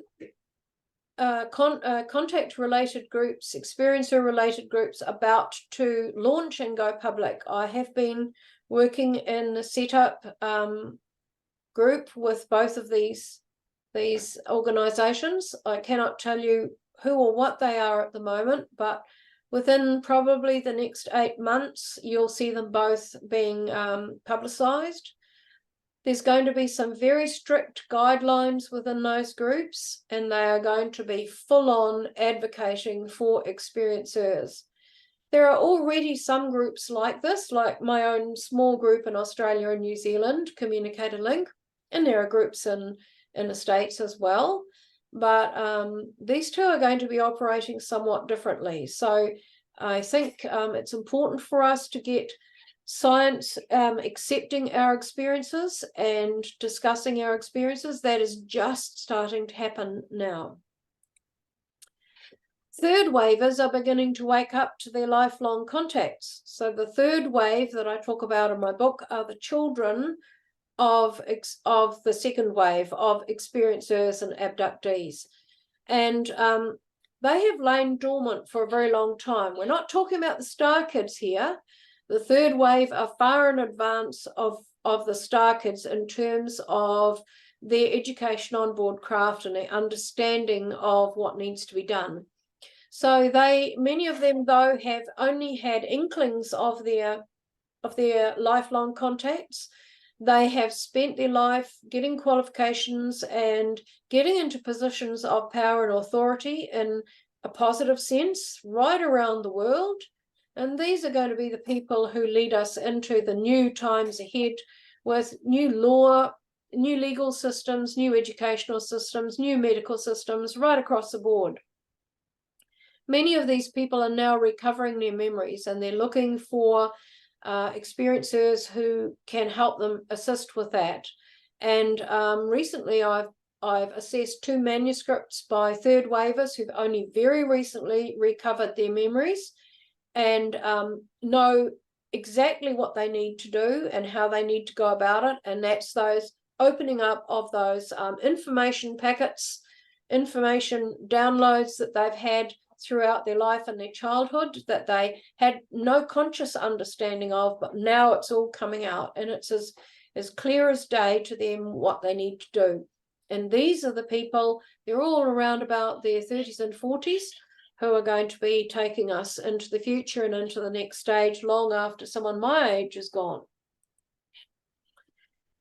contact-related groups, experiencer-related groups about to launch and go public. I have been working in the setup group with both of these organizations. I cannot tell you who or what they are at the moment, but Within probably the next 8 months, you'll see them both being publicised. There's going to be some very strict guidelines within those groups, and they are going to be full-on advocating for experiencers. There are already some groups like this, like my own small group in Australia and New Zealand, Communicator Link, and there are groups in the States as well. But these two are going to be operating somewhat differently. So I think it's important for us to get science accepting our experiences and discussing our experiences. That is just starting to happen now. Third wavers are beginning to wake up to their lifelong contacts. So the third wave that I talk about in my book are the children of the second wave of experiencers and abductees. And they have lain dormant for a very long time. We're not talking about the star kids here. The third wave are far in advance of the star kids in terms of their education on board craft and their understanding of what needs to be done. So many of them, though, have only had inklings of their lifelong contacts. They have spent their life getting qualifications and getting into positions of power and authority in a positive sense right around the world. And these are going to be the people who lead us into the new times ahead with new law, new legal systems, new educational systems, new medical systems right across the board. Many of these people are now recovering their memories, and they're looking for experiencers who can help them assist with that. And recently I've assessed 2 manuscripts by third waivers who've only very recently recovered their memories and know exactly what they need to do and how they need to go about it. And that's those opening up of those information packets, information downloads that they've had throughout their life and their childhood that they had no conscious understanding of, but now it's all coming out and it's as clear as day to them what they need to do. And these are the people, they're all around about their 30s and 40s, who are going to be taking us into the future and into the next stage long after someone my age is gone.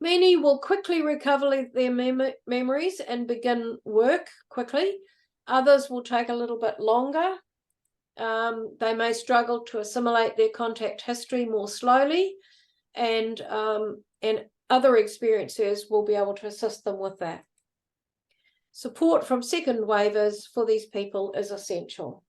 Many will quickly recover their memories and begin work quickly. Others will take a little bit longer. They may struggle to assimilate their contact history more slowly, and other experiencers will be able to assist them with that. Support from second waivers for these people is essential.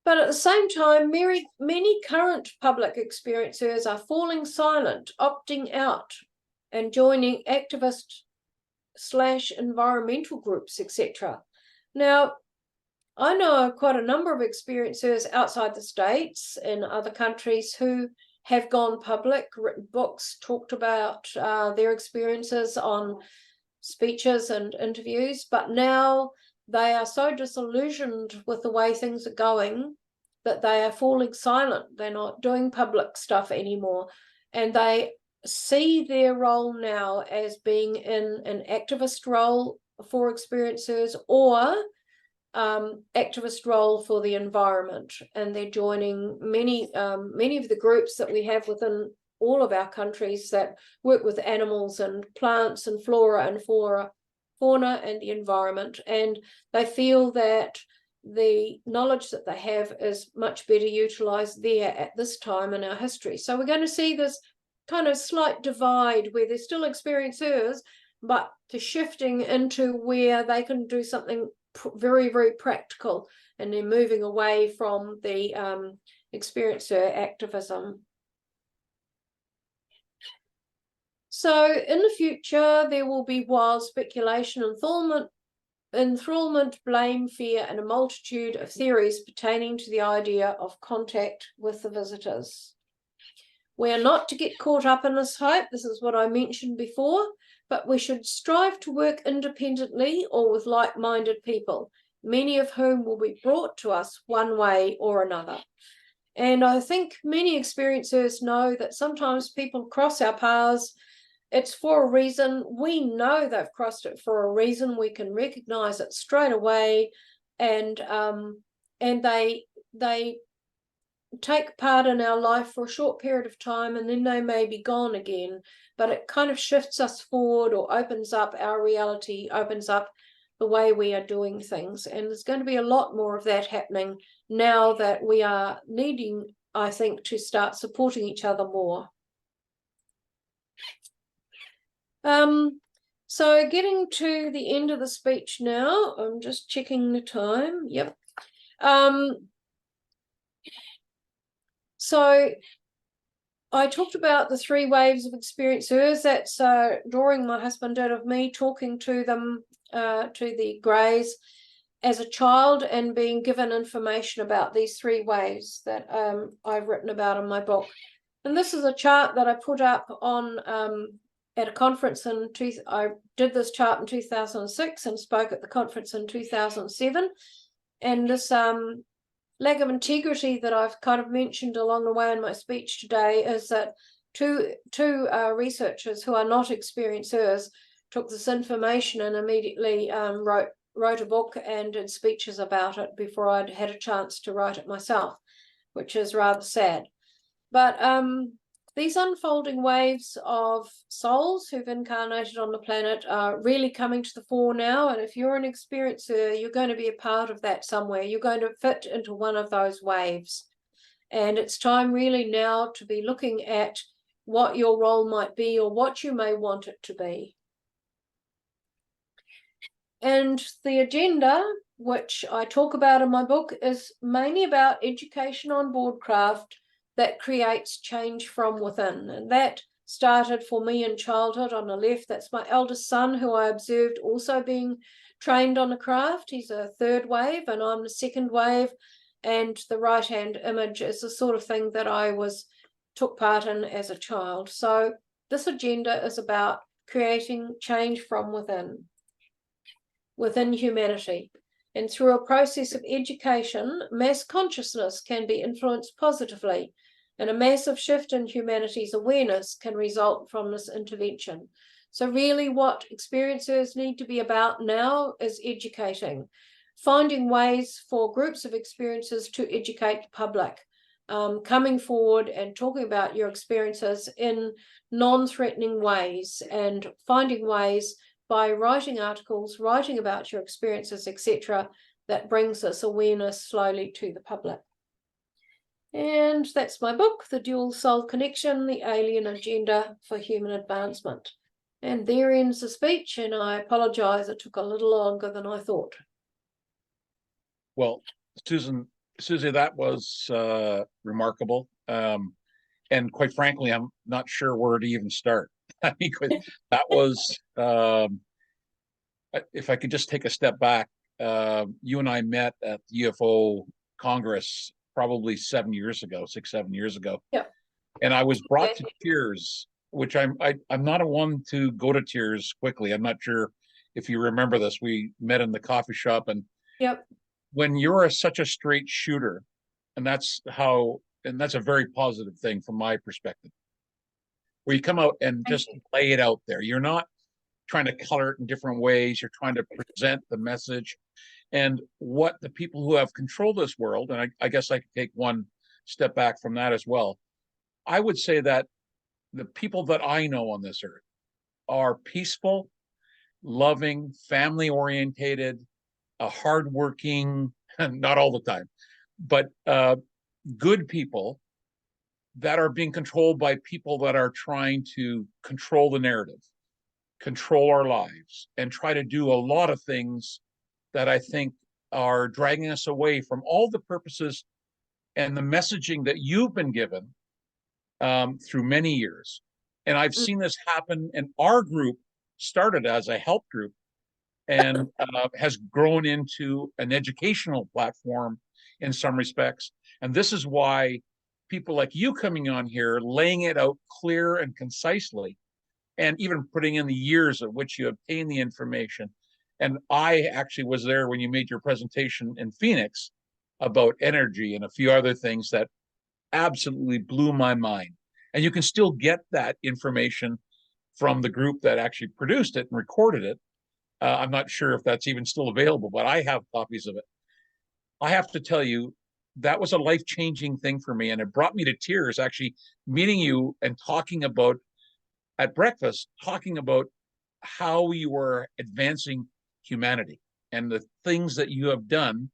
But at the same time, many current public experiencers are falling silent, opting out, and joining activist/environmental groups, etc. Now, I know quite a number of experiencers outside the States in other countries who have gone public, written books, talked about their experiences on speeches and interviews, but now they are so disillusioned with the way things are going that they are falling silent. They're not doing public stuff anymore, and they see their role now as being in an activist role for experiencers or activist role for the environment, and they're joining many of the groups that we have within all of our countries that work with animals and plants and flora and fauna and the environment, and they feel that the knowledge that they have is much better utilized there at this time in our history. So we're going to see this kind of slight divide where there's still experiencers, but the shifting into where they can do something very, very practical, and they're moving away from the experiencer activism. So in the future, there will be wild speculation, enthrallment, blame, fear, and a multitude of theories pertaining to the idea of contact with the visitors. We are not to get caught up in this hype. This is what I mentioned before, but we should strive to work independently or with like-minded people, many of whom will be brought to us one way or another. And I think many experiencers know that sometimes people cross our paths it's for a reason. We know they've crossed it for a reason. We can recognize it straight away, and they take part in our life for a short period of time, and then they may be gone again, but it kind of shifts us forward or opens up our reality, opens up the way we are doing things. And there's going to be a lot more of that happening now that we are needing, I think, to start supporting each other more. So getting to the end of the speech now, I'm just checking the time. Yep. So I talked about the 3 waves of experiencers. That's drawing my husband did of me talking to them, to the Greys as a child, and being given information about these 3 waves that I've written about in my book. And this is a chart that I put up on at a conference I did this chart in 2006 and spoke at the conference in 2007. And this lack of integrity that I've kind of mentioned along the way in my speech today is that two researchers who are not experiencers took this information and immediately wrote a book and did speeches about it before I'd had a chance to write it myself, which is rather sad. But these unfolding waves of souls who've incarnated on the planet are really coming to the fore now. And if you're an experiencer, you're going to be a part of that somewhere. You're going to fit into one of those waves. And it's time really now to be looking at what your role might be or what you may want it to be. And the agenda, which I talk about in my book, is mainly about education on boardcraft that creates change from within. And that started for me in childhood. On the left, that's my eldest son, who I observed also being trained on the craft. He's a 3rd wave and I'm the 2nd wave. And the right-hand image is the sort of thing that I took part in as a child. So this agenda is about creating change from within humanity. And through a process of education, mass consciousness can be influenced positively, and a massive shift in humanity's awareness can result from this intervention. So really what experiencers need to be about now is educating, finding ways for groups of experiencers to educate the public, coming forward and talking about your experiences in non-threatening ways, and finding ways by writing articles, writing about your experiences, etc., that brings this awareness slowly to the public. And that's my book, The Dual Soul Connection, The Alien Agenda for Human Advancement. And there ends the speech, and I apologise it took a little longer than I thought. Well, Suzy, that was remarkable. And quite frankly, I'm not sure where to even start. I mean, that was, if I could just take a step back, you and I met at the UFO Congress probably 7 years ago, 6, 7 years ago. Yeah. And I was brought to tears, which I'm not a one to go to tears quickly. I'm not sure if you remember this. We met in the coffee shop, and Yep. when you're such a straight shooter, and that's a very positive thing from my perspective, where you come out and just lay it out there. You're not trying to color it in different ways. You're trying to present the message. And what the people who have controlled this world, and I guess I could take one step back from that as well, I would say that the people that I know on this earth are peaceful, loving, family orientated, hardworking, not all the time, but good people that are being controlled by people that are trying to control the narrative, control our lives, and try to do a lot of things that I think are dragging us away from all the purposes and the messaging that you've been given through many years. And I've seen this happen, and our group started as a help group and has grown into an educational platform in some respects. And this is why people like you coming on here, laying it out clear and concisely, and even putting in the years at which you obtain the information. And I actually was there when you made your presentation in Phoenix about energy and a few other things that absolutely blew my mind. And you can still get that information from the group that actually produced it and recorded it. I'm not sure if that's even still available, but I have copies of it. I have to tell you, that was a life-changing thing for me, and it brought me to tears actually meeting you and talking about at breakfast, talking about how you were advancing humanity and the things that you have done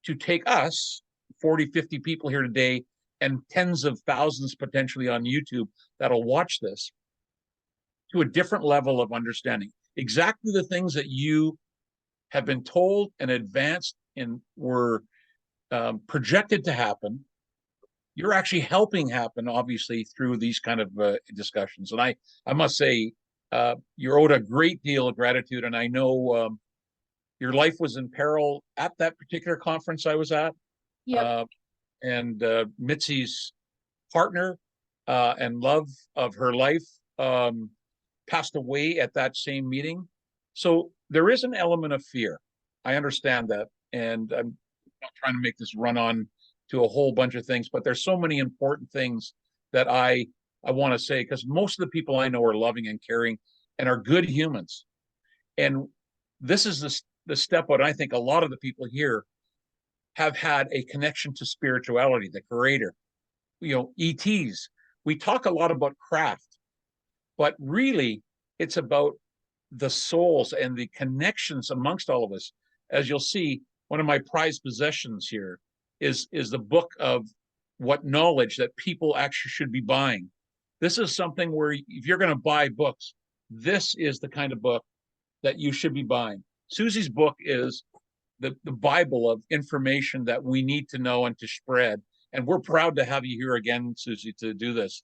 to take us 40, 50 people here today and tens of thousands potentially on YouTube that'll watch this to a different level of understanding. Exactly the things that you have been told and advanced and were projected to happen, you're actually helping happen, obviously, through these kind of discussions. And I must say, you're owed a great deal of gratitude. And I know your life was in peril at that particular conference I was at. Yep. And Mitzi's partner and love of her life passed away at that same meeting. So there is an element of fear. I understand that. And I'm not trying to make this run on to a whole bunch of things, but there's so many important things that I want to say, because most of the people I know are loving and caring and are good humans. And this is the step what I think a lot of the people here have had a connection to spirituality, the creator, ETs. We talk a lot about craft, but really it's about the souls and the connections amongst all of us. As you'll see, one of my prized possessions here is the book of what knowledge that people actually should be buying. This is something where if you're going to buy books, this is the kind of book that you should be buying. Suzy's book is the Bible of information that we need to know and to spread. And we're proud to have you here again, Suzy, to do this.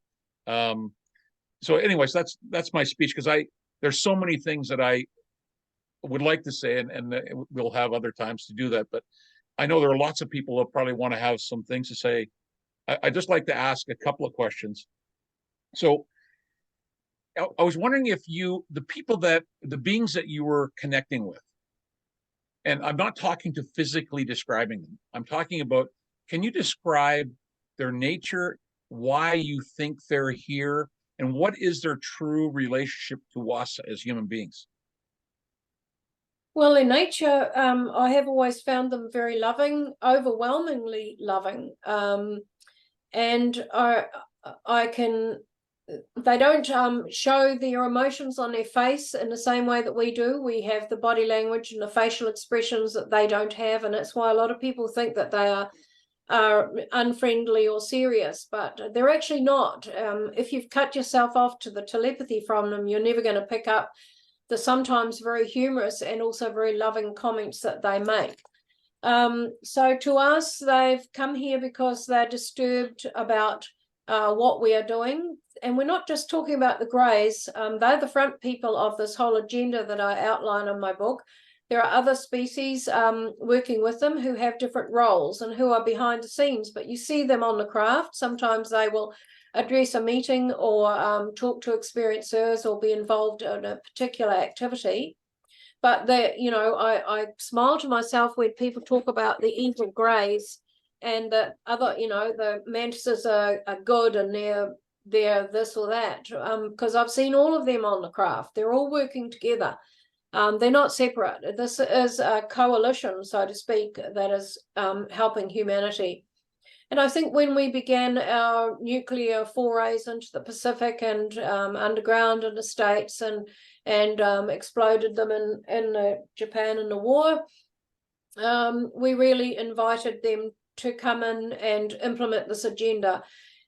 So anyways, that's my speech, because there's so many things that I would like to say, and we'll have other times to do that. But I know there are lots of people that probably want to have some things to say. I just like to ask a couple of questions. So I was wondering if the beings that you were connecting with, and I'm not talking to physically describing them. I'm talking about, can you describe their nature, why you think they're here, and what is their true relationship to us as human beings? Well, in nature, I have always found them very loving, overwhelmingly loving. And I can, they don't show their emotions on their face in the same way that we do. We have the body language and the facial expressions that they don't have, and that's why a lot of people think that they are unfriendly or serious, but they're actually not. If you've cut yourself off to the telepathy from them, you're never going to pick up the sometimes very humorous and also very loving comments that they make. So to us, they've come here because they're disturbed about what we are doing. And we're not just talking about the Greys. They're the front people of this whole agenda that I outline in my book. There are other species working with them who have different roles and who are behind the scenes, but you see them on the craft. Sometimes they will address a meeting or talk to experiencers or be involved in a particular activity. But I smile to myself when people talk about the evil Greys and that other, the mantises are good and they're this or that. Because I've seen all of them on the craft. They're all working together. They're not separate. This is a coalition, so to speak, that is helping humanity. And I think when we began our nuclear forays into the Pacific and underground in the States and exploded them in Japan in the war, we really invited them to come in and implement this agenda.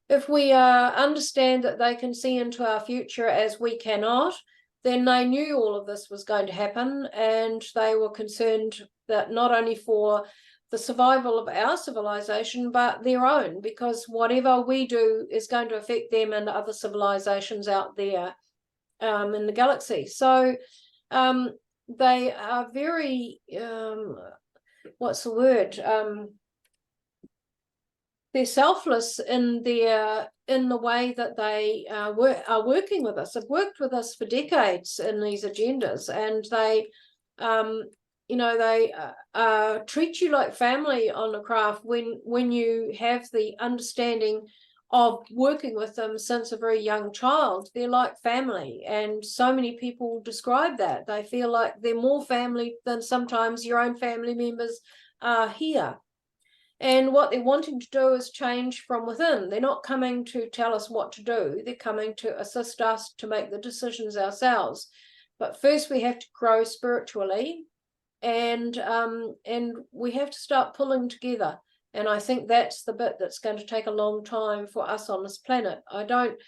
If we understand that they can see into our future as we cannot, then they knew all of this was going to happen, and they were concerned that not only for the survival of our civilization, but their own, because whatever we do is going to affect them and other civilizations out there in the galaxy. So they are very, what's the word? They're selfless in the way that they are working with us. They've worked with us for decades in these agendas, and they treat you like family on the craft when you have the understanding of working with them since a very young child. They're like family, and so many people describe that. They feel like they're more family than sometimes your own family members are here. And what they're wanting to do is change from within. They're not coming to tell us what to do. They're coming to assist us to make the decisions ourselves. But first we have to grow spiritually, and we have to start pulling together. And I think that's the bit that's going to take a long time for us on this planet. I don't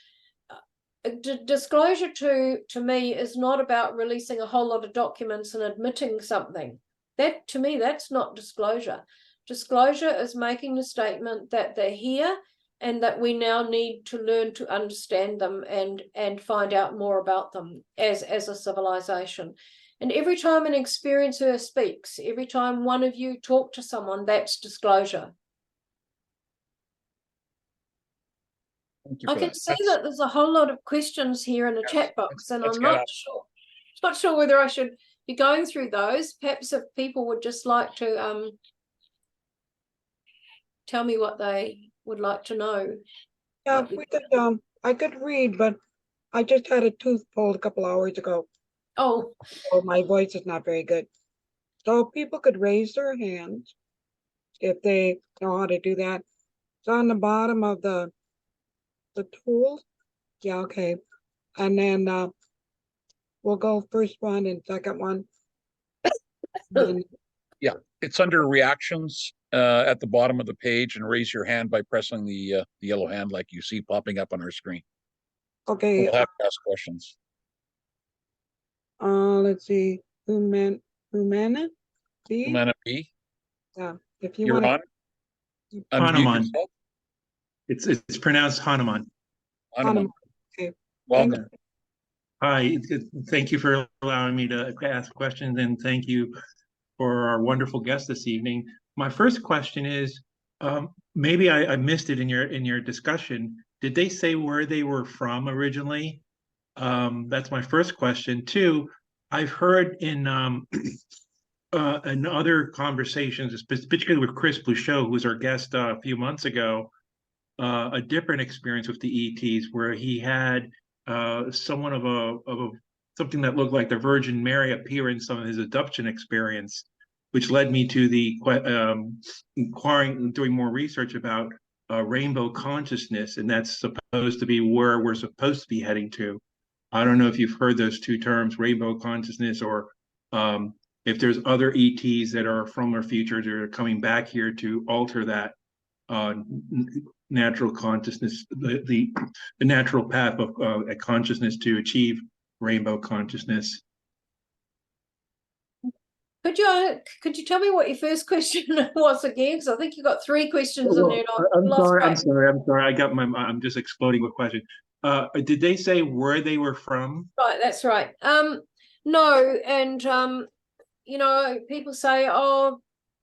disclosure to me is not about releasing a whole lot of documents and admitting something. That, to me, that's not disclosure. Disclosure is making the statement that they're here and that we now need to learn to understand them and find out more about them as a civilization. And every time an experiencer speaks, every time one of you talk to someone, that's disclosure. Thank you I for can that. see that there's a whole lot of questions here in the Yes, chat box, and let's I'm get not up. sure whether I should be going through those. Perhaps if people would just like to tell me what they would like to know. Yeah, if we could, I could read, but I just had a tooth pulled a couple hours ago, Oh, so my voice is not very good. So people could raise their hands if they know how to do that. It's on the bottom of the tools. Yeah, okay. And then we'll go first one and second one. And Yeah, it's under reactions at the bottom of the page, and raise your hand by pressing the yellow hand like you see popping up on our screen. okay, We'll have to ask questions. let's see, Humana, B. Humana B, Yeah, if you you're want on. to. Unmute Hanuman. yourself. It's pronounced Hanuman. Hanuman. Okay, Welcome. thank Hi, thank you for allowing me to ask questions, and thank you for our wonderful guest this evening. My first question is, maybe I missed it in your discussion. Did they say where they were from originally? That's my first question. Two, I've heard in other conversations, particularly with Chris Bouchot, who was our guest a few months ago, a different experience with the ETs, where he had somewhat of a something that looked like the Virgin Mary appear in some of his adoption experience, which led me to the inquiring, doing more research about rainbow consciousness, and that's supposed to be where we're supposed to be heading to. I don't know if you've heard those two terms, rainbow consciousness, or if there's other ETs that are from our future that are coming back here to alter that natural consciousness, the natural path of consciousness to achieve rainbow consciousness. Could you tell me what your first question was again? Because I think you got three questions in there. I'm sorry. I'm just exploding with questions. Did they say where they were from? Right, that's right. No, and you know, people say, oh,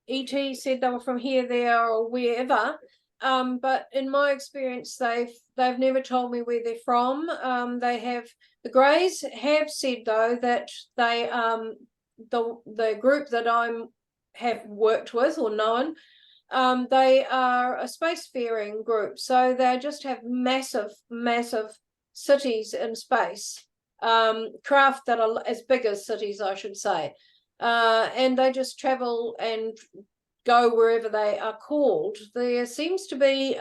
ET said they were from here, there, or wherever. But in my experience, they've never told me where they're from. The Greys have said though that they the group that have worked with or known, they are a spacefaring group, so they just have massive cities in space, craft that are as big as cities, I should say, and they just travel and go wherever they are called. There seems to be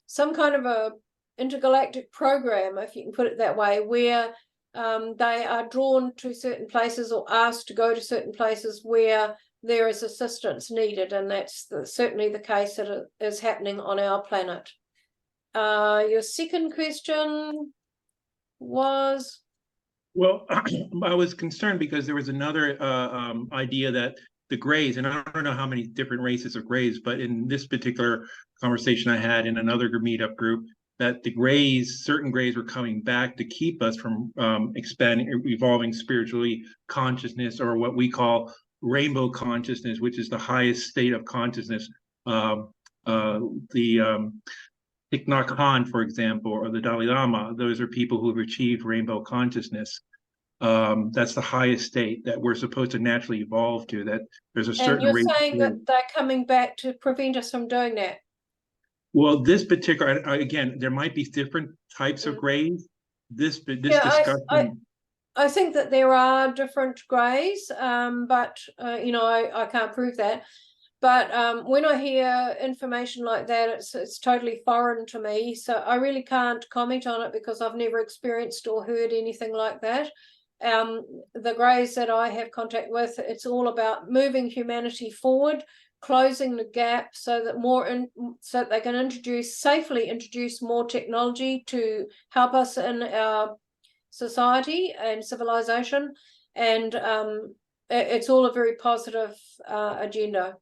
some kind of a intergalactic program, if you can put it that way, where they are drawn to certain places or asked to go to certain places where there is assistance needed, and that's certainly the case that is happening on our planet. Your second question was? Well, I was concerned because there was another idea that the Greys, and I don't know how many different races of Greys, but in this particular conversation I had in another meetup group, that the Greys, certain Greys were coming back to keep us from expanding, evolving spiritually consciousness, or what we call rainbow consciousness, which is the highest state of consciousness. Thich Nhat Hanh, for example, or the Dalai Lama, those are people who have achieved rainbow consciousness. That's the highest state that we're supposed to naturally evolve to, that there's a certain And you're saying that they're coming back to prevent us from doing that? Well, this particular, again, there might be different types of grays. This Yeah, discussion. I think that there are different greys, but you know, I can't prove that. But when I hear information like that, it's totally foreign to me. So I really can't comment on it because I've never experienced or heard anything like that. The greys that I have contact with, it's all about moving humanity forward, closing the gap so that so that they can safely introduce more technology to help us in our society and civilization. And it's all a very positive agenda.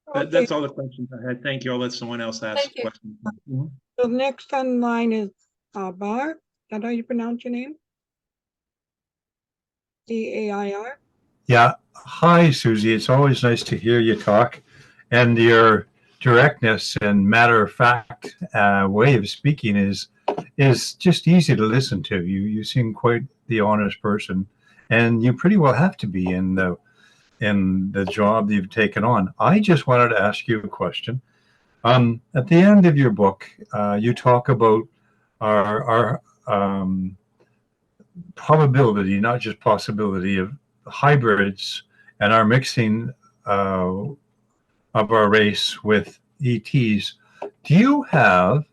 Okay, That's all the questions I had. Thank you. I'll let someone else ask Thank you. questions. Mhm. so next on line is Bar. Is that how you pronounce your name? Dair? Yeah. Hi, Suzy. It's always nice to hear you talk, and your directness and matter of fact way of speaking is just easy to listen to. You seem quite the honest person, and you pretty well have to be in the job that you've taken on. I just wanted to ask you a question. At the end of your book, you talk about our probability, not just possibility, of hybrids and our mixing of our race with ETs. Do you have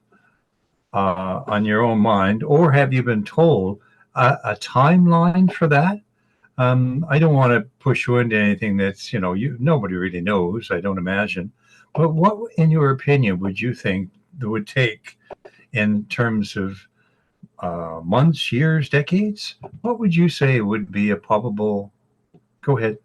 on your own mind, or have you been told a timeline for that? I don't want to push you into anything that's, nobody really knows, I don't imagine. But what, in your opinion, would you think that would take in terms of months, years, decades? What would you say would be a probable? Go ahead.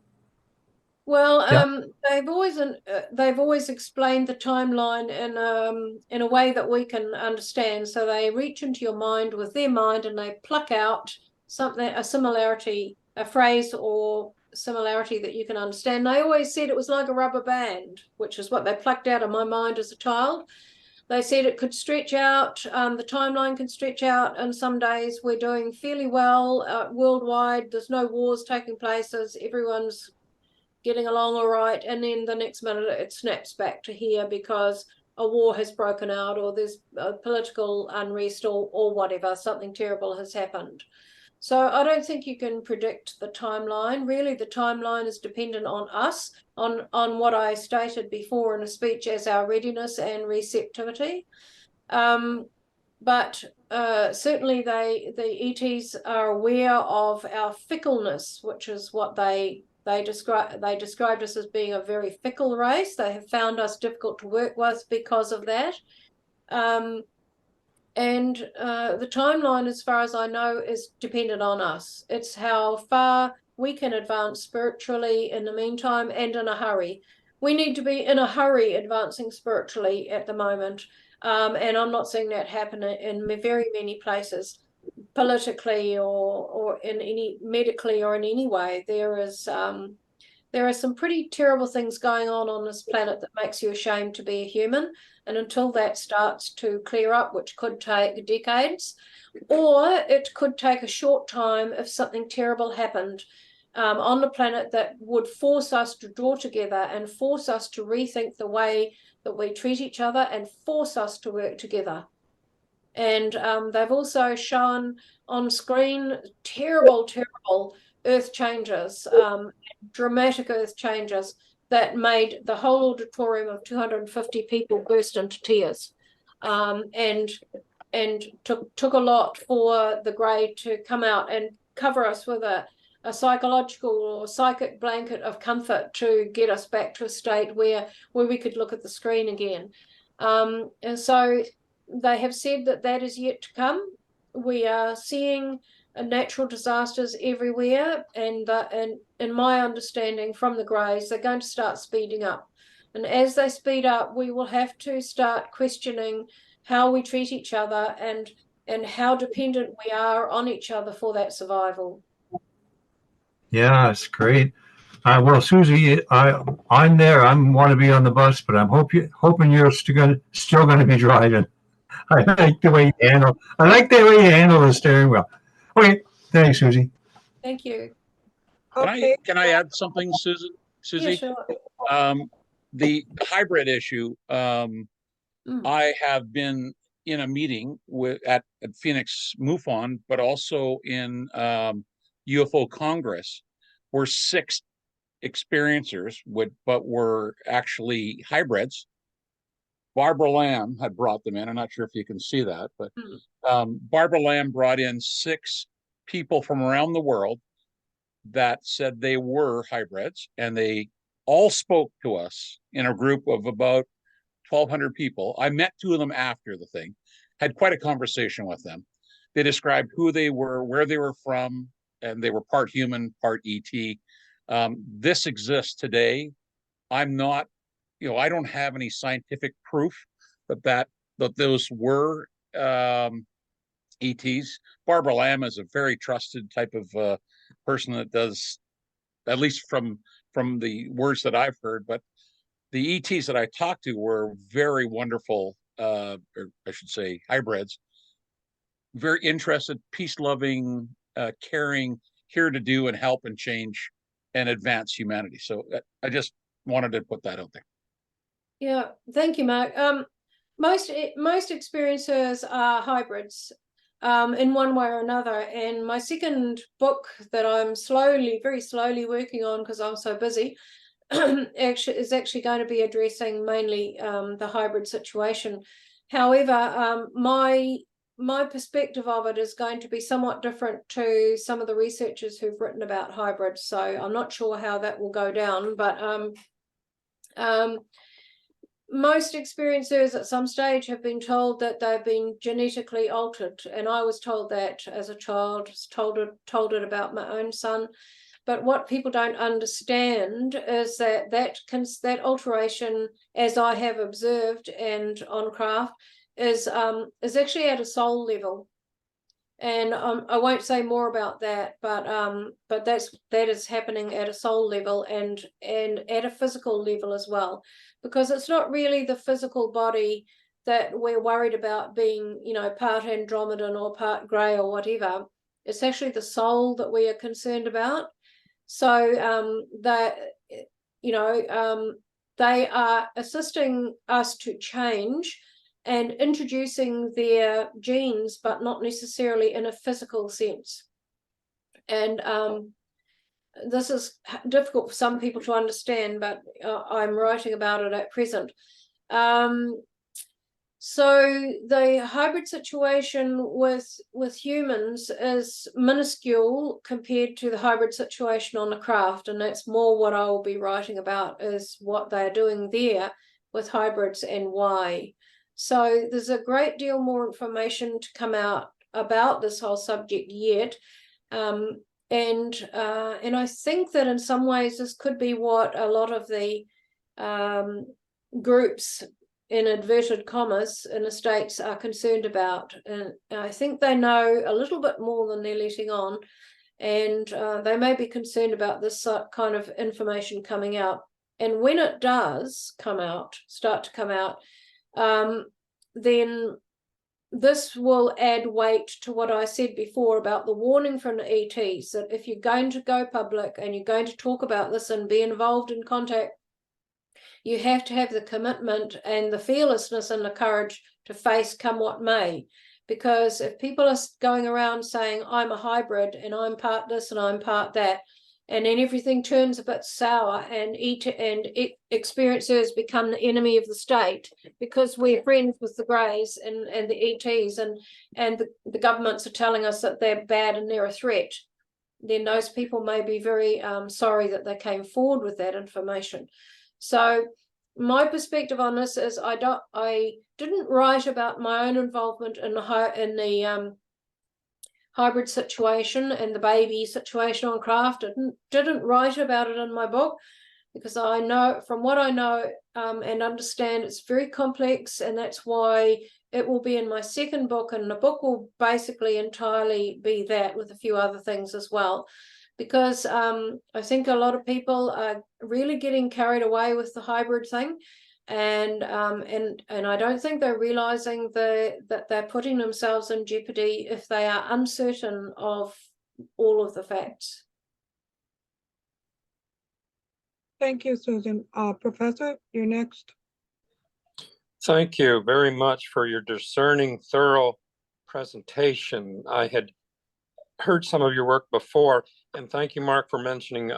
Well, Yeah. they've always explained the timeline in a way that we can understand. So they reach into your mind with their mind and they pluck out a similarity, a phrase or similarity that you can understand. They always said it was like a rubber band, which is what they plucked out of my mind as a child. They said it could stretch out, the timeline can stretch out, and some days we're doing fairly well worldwide. There's no wars taking place, as everyone's getting along all right, and then the next minute it snaps back to here because a war has broken out or there's a political unrest or whatever, something terrible has happened. So I don't think you can predict the timeline. Really, the timeline is dependent on us, on what I stated before in a speech as our readiness and receptivity. But certainly the ETs are aware of our fickleness, which is what they described us as being a very fickle race. They have found us difficult to work with because of that. And the timeline, as far as I know, is dependent on us. It's how far we can advance spiritually in the meantime and in a hurry. We need to be in a hurry advancing spiritually at the moment. And I'm not seeing that happen in very many places, politically or in any medically or in any way. There are some pretty terrible things going on this planet that makes you ashamed to be a human. And until that starts to clear up, which could take decades, or it could take a short time if something terrible happened on the planet that would force us to draw together and force us to rethink the way that we treat each other and force us to work together. And they've also shown on screen terrible earth changes, dramatic earth changes that made the whole auditorium of 250 people burst into tears, and took a lot for the grey to come out and cover us with a psychological or psychic blanket of comfort to get us back to a state where we could look at the screen again. And so they have said that is yet to come. We are seeing natural disasters everywhere, and in my understanding from the Greys, they're going to start speeding up. And as they speed up, we will have to start questioning how we treat each other and how dependent we are on each other for that survival. Yeah, it's great. Well, Suzy, I'm there. I want to be on the bus, but I'm hoping you're still gonna be driving. I like the way you handle. I like the way you handle the steering wheel. Okay, thanks, Suzy. Thank you. Okay, Can I add something, Susan? Yeah, Suzy? sure. Um, The hybrid issue, Mm. I have been in a meeting at Phoenix MUFON, but also in UFO Congress, where 6 experiencers but were actually hybrids. Barbara Lamb had brought them in. I'm not sure if you can see that, but Barbara Lamb brought in 6 people from around the world that said they were hybrids, and they all spoke to us in a group of about 1,200 people. I met 2 of them after the thing, had quite a conversation with them. They described who they were, where they were from, and they were part human, part ET. This exists today. I'm not, I don't have any scientific proof that those were ETs. Barbara Lamb is a very trusted type of person that does, at least from the words that I've heard. But the ETs that I talked to were very wonderful, or I should say hybrids, very interested, peace-loving, caring, here to do and help and change and advance humanity. So I just wanted to put that out there. Yeah, thank you, Mark. Most experiencers are hybrids, in one way or another. And my second book that I'm very slowly working on because I'm so busy, is actually going to be addressing mainly the hybrid situation. However, my perspective of it is going to be somewhat different to some of the researchers who've written about hybrids. So I'm not sure how that will go down, but most experiencers at some stage have been told that they've been genetically altered, and I was told that as a child. Told it about my own son. But what people don't understand is that alteration, as I have observed and on craft, is actually at a soul level. And I won't say more about that, but that is happening at a soul level and at a physical level as well, because it's not really the physical body that we're worried about being, part Andromedan or part grey or whatever. It's actually the soul that we are concerned about. So they are assisting us to change and introducing their genes, but not necessarily in a physical sense. And this is difficult for some people to understand, but I'm writing about it at present. So the hybrid situation with humans is minuscule compared to the hybrid situation on the craft, and that's more what I will be writing about, is what they're doing there with hybrids and why. So there's a great deal more information to come out about this whole subject yet. And I think that in some ways this could be what a lot of the groups, in inverted commas, in the States are concerned about. And I think they know a little bit more than they're letting on. And they may be concerned about this kind of information coming out. And when it does start to come out, then this will add weight to what I said before about the warning from the ETs, that if you're going to go public and you're going to talk about this and be involved in contact, you have to have the commitment and the fearlessness and the courage to face come what may. Because if people are going around saying, I'm a hybrid and I'm part this and I'm part that, and then everything turns a bit sour and experiencers become the enemy of the state because we're friends with the Greys and the ETs, and the governments are telling us that they're bad and they're a threat, then those people may be very sorry that they came forward with that information. So my perspective on this is I didn't write about my own involvement in the hybrid situation and the baby situation on craft. Didn't write about it in my book because I know, from what I know and understand, it's very complex, and that's why it will be in my second book, and the book will basically entirely be that, with a few other things as well. Because I think a lot of people are really getting carried away with the hybrid thing, and I don't think they're realizing that they're putting themselves in jeopardy if they are uncertain of all of the facts. Thank you, Susan. Professor, you're next. Thank you very much for your discerning, thorough presentation. I had heard some of your work before, and thank you, Mark, for mentioning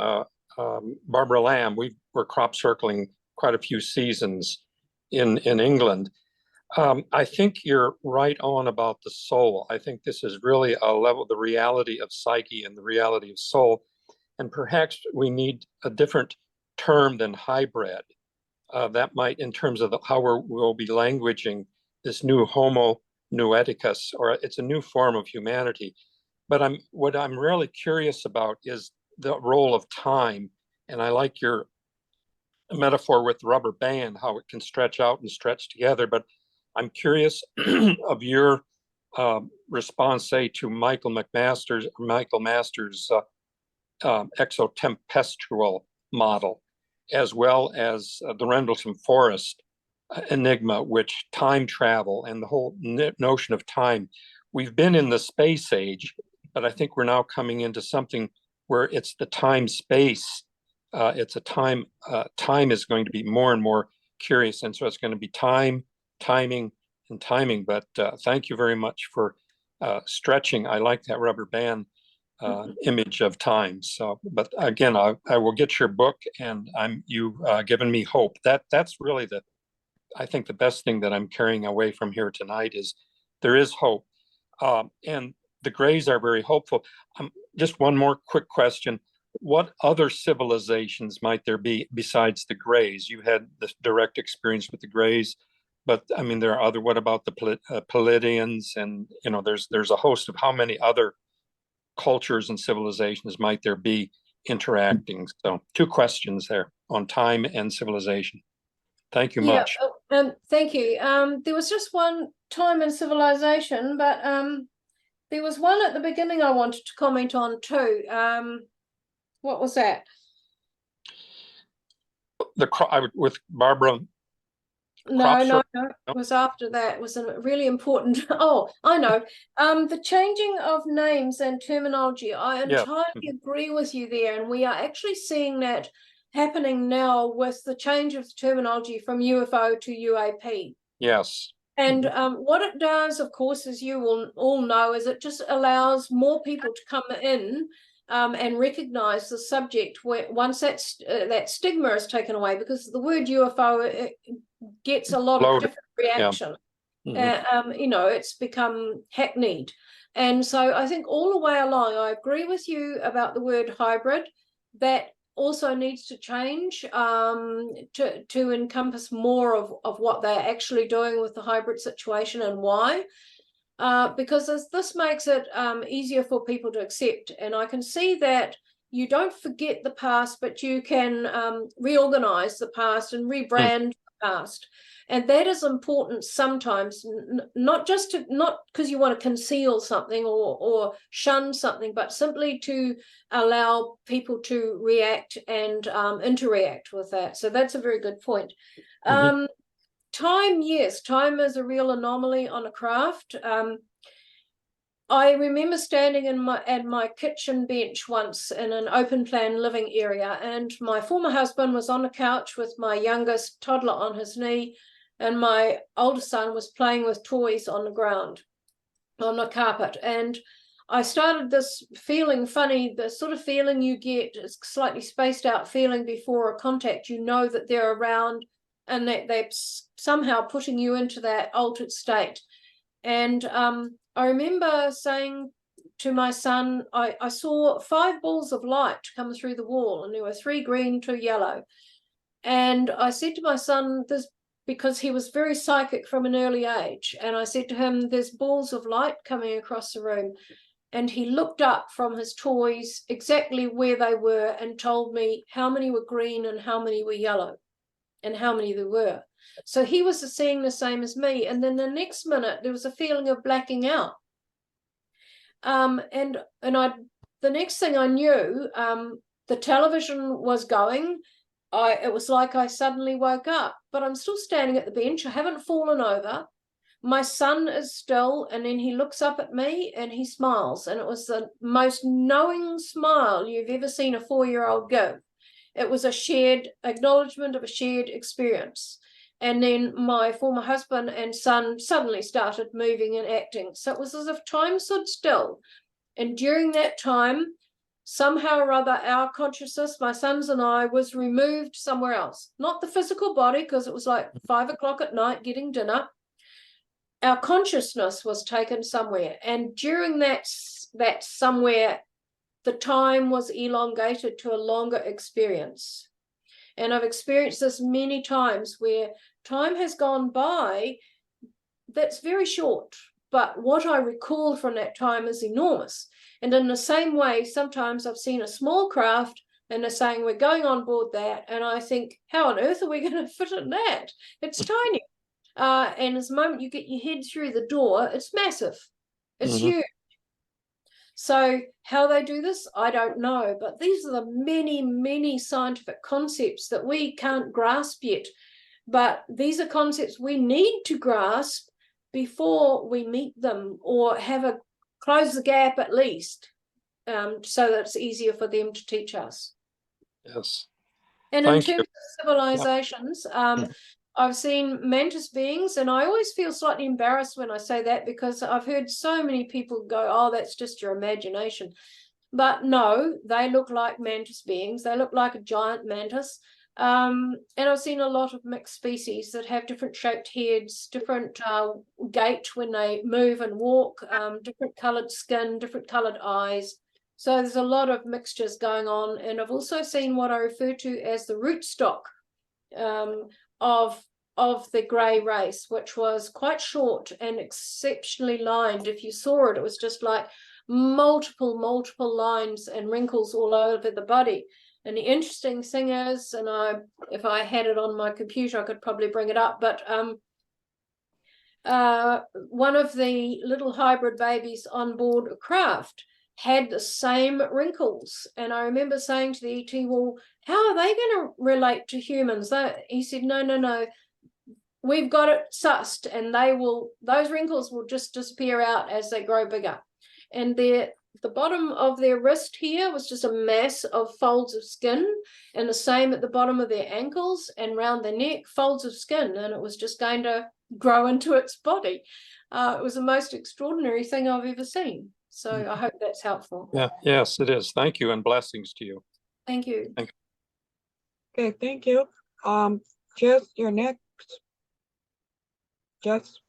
Barbara Lamb. We were crop circling quite a few seasons in England. I think you're right on about the soul. I think this is really a level, the reality of psyche and the reality of soul. And perhaps we need a different term than hybrid. That might, in terms of how we'll be languaging this new Homo noeticus, or it's a new form of humanity. But what I'm really curious about is the role of time. And I like your metaphor with the rubber band, how it can stretch out and stretch together. But I'm curious of your response, say, to Michael Masters' exotempestual model, as well as the Rendlesham Forest enigma, which time travel and the whole notion of time. We've been in the space age, but I think we're now coming into something where it's the time space. It's a time is going to be more and more curious. And so it's going to be time, timing, and timing. But thank you very much for stretching. I like that rubber band image of time. So, but again, I will get your book, and you've given me hope. That's really I think the best thing that I'm carrying away from here tonight is there is hope. And the Greys are very hopeful. Just one more quick question. What other civilizations might there be besides the Greys? You had the direct experience with the Greys, but I mean, there are other, what about the Palladians? And, there's a host of how many other cultures and civilizations might there be interacting? So 2 questions there on time and civilization. Thank you much. Thank you. There was just one time in civilization, but there was one at the beginning I wanted to comment on too. What was that? With Barbara. No. It was after that. It was a really important. Oh, I know. The changing of names and terminology. I entirely agree with you there, and we are actually seeing that happening now with the change of the terminology from UFO to UAP. Yes. And what it does, of course, as you will all know, is it just allows more people to come in and recognize the subject once that stigma is taken away, because the word UFO gets a lot of different reaction. It's become hackneyed. And so I think all the way along, I agree with you about the word hybrid. That also needs to change to encompass more of what they're actually doing with the hybrid situation and why. Because this makes it easier for people to accept. And I can see that you don't forget the past, but you can reorganize the past and rebrand the past. And that is important sometimes, not because you want to conceal something or shun something, but simply to allow people to react and interact with that. So that's a very good point. Time, yes, time is a real anomaly on a craft. I remember standing at my kitchen bench once in an open plan living area, and my former husband was on the couch with my youngest toddler on his knee, and my oldest son was playing with toys on the ground, on the carpet. And I started this feeling funny, the sort of feeling you get, is slightly spaced out feeling before a contact. You know that they're around and that they're somehow putting you into that altered state. And I remember saying to my son, I saw 5 balls of light come through the wall, and there were 3 green, 2 yellow. And I said to my son, this, because he was very psychic from an early age, and I said to him, there's balls of light coming across the room. And he looked up from his toys exactly where they were and told me how many were green and how many were yellow and how many there were. So he was seeing the same as me. And then the next minute there was a feeling of blacking out. And the next thing I knew, the television was going. It was like I suddenly woke up, but I'm still standing at the bench. I haven't fallen over. My son is still, and then he looks up at me and he smiles. And it was the most knowing smile you've ever seen a 4-year-old give. it was a shared acknowledgement of a shared experience. And then my former husband and son suddenly started moving and acting. So it was as if time stood still. And during that time, somehow or other, our consciousness, my sons and I, was removed somewhere else. Not the physical body, because it was like 5 o'clock at night getting dinner. Our consciousness was taken somewhere. And during that somewhere, the time was elongated to a longer experience. And I've experienced this many times where time has gone by that's very short, but what I recall from that time is enormous. And in the same way, sometimes I've seen a small craft and they're saying, we're going on board that. And I think, how on earth are we going to fit in that? It's tiny. And as the moment you get your head through the door, it's massive. It's huge. So how they do this, I don't know. But these are the many, many scientific concepts that we can't grasp yet. But these are concepts we need to grasp before we meet them, or close the gap at least, so that it's easier for them to teach us. Yes. And Thank in you. terms of civilizations, I've seen mantis beings, and I always feel slightly embarrassed when I say that, because I've heard so many people go, oh, that's just your imagination. But no, they look like mantis beings. They look like a giant mantis. And I've seen a lot of mixed species that have different shaped heads, different gait when they move and walk, different colored skin, different colored eyes. So there's a lot of mixtures going on. And I've also seen what I refer to as the rootstock of the grey race, which was quite short and exceptionally lined. If you saw it, it was just like multiple lines and wrinkles all over the body. And the interesting thing is, and if I had it on my computer, I could probably bring it up, but one of the little hybrid babies on board a craft had the same wrinkles. And I remember saying to the ET, well, how are they going to relate to humans? He said, no, we've got it sussed, and those wrinkles will just disappear out as they grow bigger. And the bottom of their wrist here was just a mass of folds of skin, and the same at the bottom of their ankles and round their neck, folds of skin, and it was just going to grow into its body. It was the most extraordinary thing I've ever seen. So I hope that's helpful. Yeah, yes, it is. Thank you, and blessings to you. Thank you. Okay, thank you. Jess, you're next. Jess.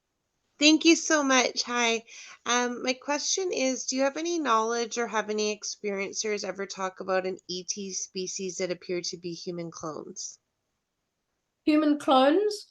Thank you so much. Hi. My question is, do you have any knowledge or have any experiencers ever talk about an ET species that appear to be human clones? Human clones?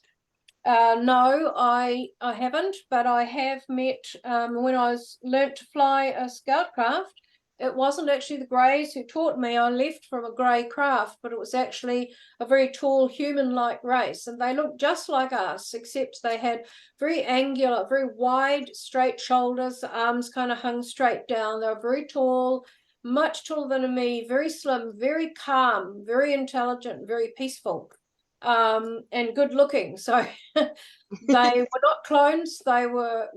No, I haven't, but I have met, when I learnt to fly a scout craft, it wasn't actually the Greys who taught me. I left from a Grey craft, but it was actually a very tall human-like race, and they looked just like us, except they had very angular, very wide, straight shoulders. The arms kind of hung straight down. They were very tall, much taller than me, very slim, very calm, very intelligent, very peaceful. And good looking. So they were not clones. They were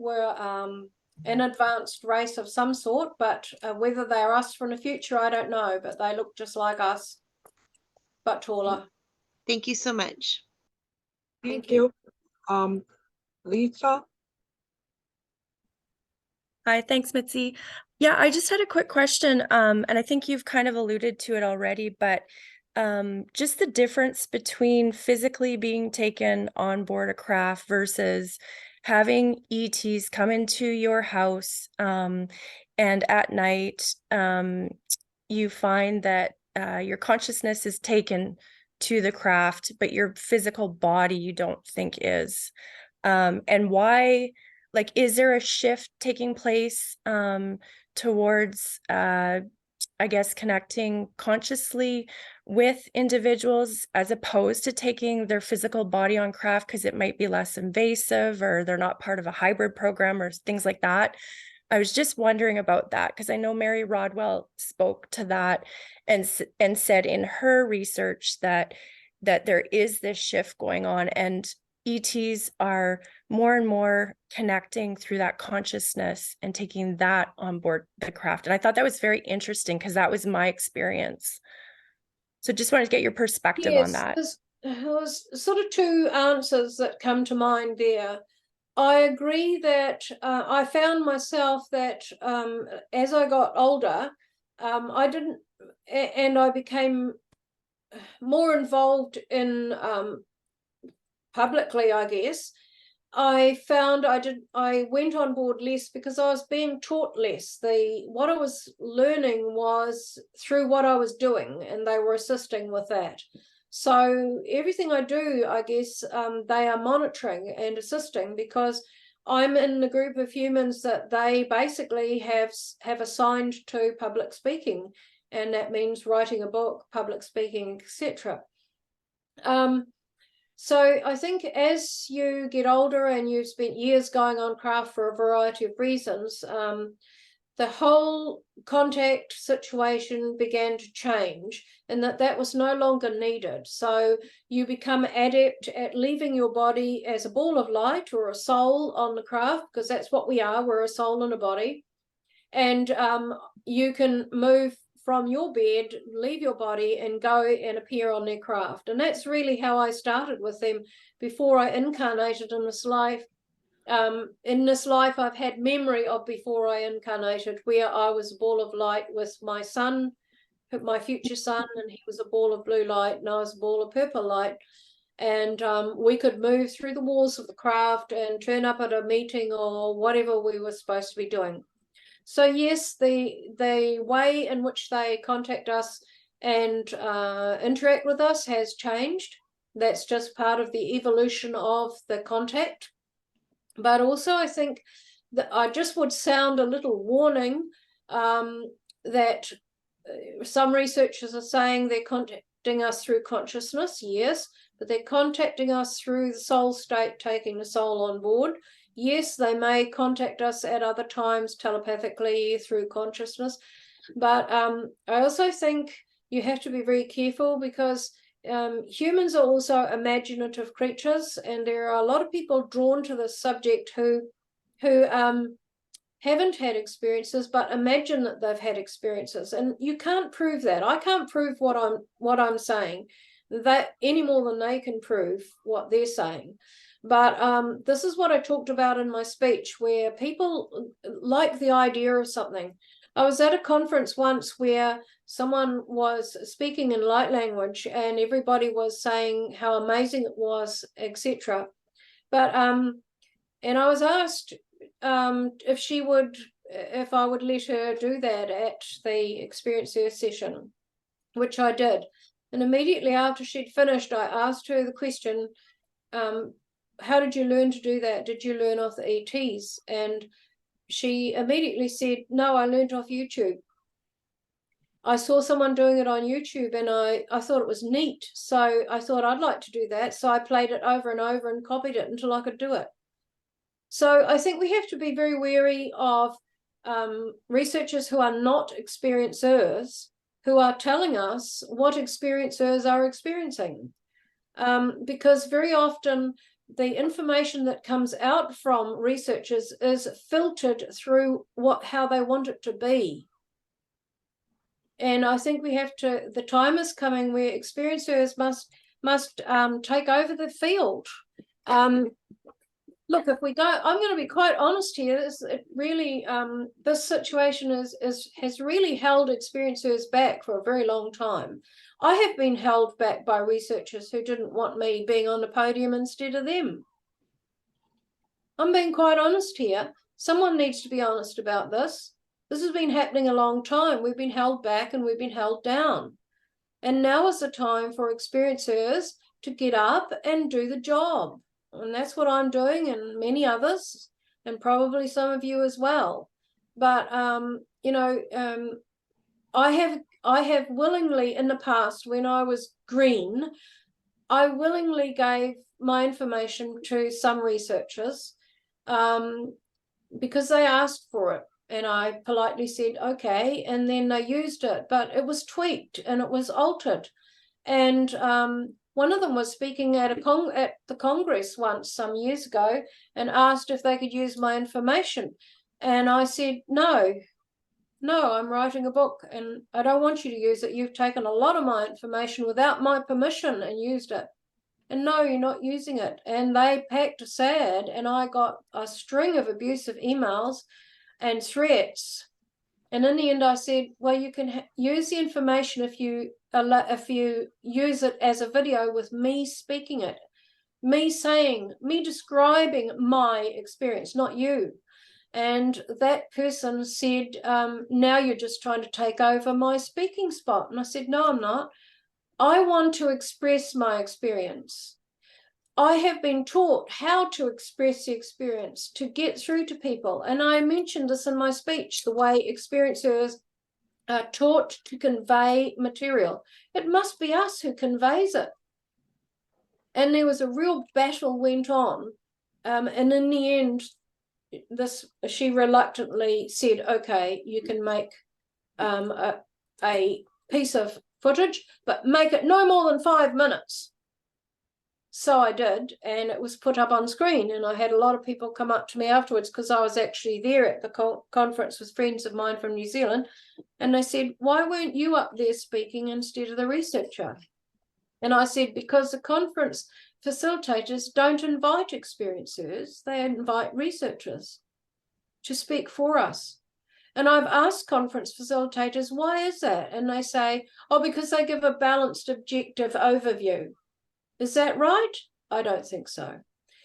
an advanced race of some sort, but whether they're us from the future, I don't know. But they look just like us, but taller. Thank you so much. Thank you. Lisa. Hi, thanks, Mitzi. Yeah, I just had a quick question, and I think you've kind of alluded to it already, but just the difference between physically being taken on board a craft versus having ETs come into your house, and at night, you find that your consciousness is taken to the craft, but your physical body you don't think is. And why, like, is there a shift taking place towards, I guess, connecting consciously with individuals as opposed to taking their physical body on craft because it might be less invasive or they're not part of a hybrid program or things like that? I was just wondering about that because I know Mary Rodwell spoke to that and said in her research that there is this shift going on, and ETs are more and more connecting through that consciousness and taking that on board the craft. And I thought that was very interesting because that was my experience. So just wanted to get your perspective on Yes, that. there's sort of two answers that come to mind there. I agree that I found myself that as I got older, I didn't, and I became more involved in publicly, I guess. I found I went on board less because I was being taught less. What I was learning was through what I was doing, and they were assisting with that. So everything I do, I guess, they are monitoring and assisting because I'm in a group of humans that they basically have assigned to public speaking, and that means writing a book, public speaking, etc. So I think as you get older and you've spent years going on craft for a variety of reasons, the whole contact situation began to change, and that was no longer needed. So you become adept at leaving your body as a ball of light or a soul on the craft, because that's what we are. We're a soul in a body. And you can move from your bed, leave your body, and go and appear on their craft. And that's really how I started with them before I incarnated in this life. In this life, I've had memory of before I incarnated, where I was a ball of light with my son, my future son, and he was a ball of blue light, and I was a ball of purple light. And we could move through the walls of the craft and turn up at a meeting or whatever we were supposed to be doing. So yes, the way in which they contact us and interact with us has changed. That's just part of the evolution of the contact. But also I think that I just would sound a little warning that some researchers are saying they're contacting us through consciousness, yes, but they're contacting us through the soul state, taking the soul on board. Yes, they may contact us at other times telepathically through consciousness, but I also think you have to be very careful because humans are also imaginative creatures, and there are a lot of people drawn to this subject who haven't had experiences but imagine that they've had experiences, and you can't prove that. I can't prove what I'm saying that any more than they can prove what they're saying. But this is what I talked about in my speech, where people like the idea of something. I was at a conference once where someone was speaking in light language and everybody was saying how amazing it was, etc. But and I was asked if I would let her do that at the Experiencer session, which I did. And immediately after she'd finished, I asked her the question, how did you learn to do that? Did you learn off the ETs? And she immediately said, no, I learned off YouTube. I saw someone doing it on YouTube and I thought it was neat. So I thought I'd like to do that. So I played it over and over and copied it until I could do it. So I think we have to be very wary of researchers who are not experiencers, who are telling us what experiencers are experiencing. Because very often the information that comes out from researchers is filtered through how they want it to be. And I think we have to, the time is coming where experiencers must take over the field. Look, if we go, I'm going to be quite honest here. This situation has really held experiencers back for a very long time. I have been held back by researchers who didn't want me being on the podium instead of them. I'm being quite honest here. Someone needs to be honest about this. This has been happening a long time. We've been held back and we've been held down. And now is the time for experiencers to get up and do the job. And that's what I'm doing, and many others, and probably some of you as well. But I have willingly in the past, when I was green, I willingly gave my information to some researchers because they asked for it, and I politely said okay, and then they used it, but it was tweaked and it was altered. And one of them was speaking at the Congress once some years ago and asked if they could use my information. And I said, no, no, I'm writing a book and I don't want you to use it. You've taken a lot of my information without my permission and used it. And no, you're not using it. And they packed sad, and I got a string of abusive emails and threats. And in the end, I said, well, you can use the information if you use it as a video with me speaking it, me describing my experience, not you. And that person said, now you're just trying to take over my speaking spot. And I said, no, I'm not. I want to express my experience. I have been taught how to express the experience, to get through to people. And I mentioned this in my speech, the way experiencers are taught to convey material. It must be us who conveys it. And there was a real battle went on. And in the end, she reluctantly said, okay, you can make a piece of footage, but make it no more than 5 minutes. So I did, and it was put up on screen, and I had a lot of people come up to me afterwards because I was actually there at the conference with friends of mine from New Zealand, and they said, why weren't you up there speaking instead of the researcher? And I said, because the conference facilitators don't invite experiencers, they invite researchers to speak for us. And I've asked conference facilitators, why is that? And they say, oh, because they give a balanced, objective overview. Is that right? I don't think so.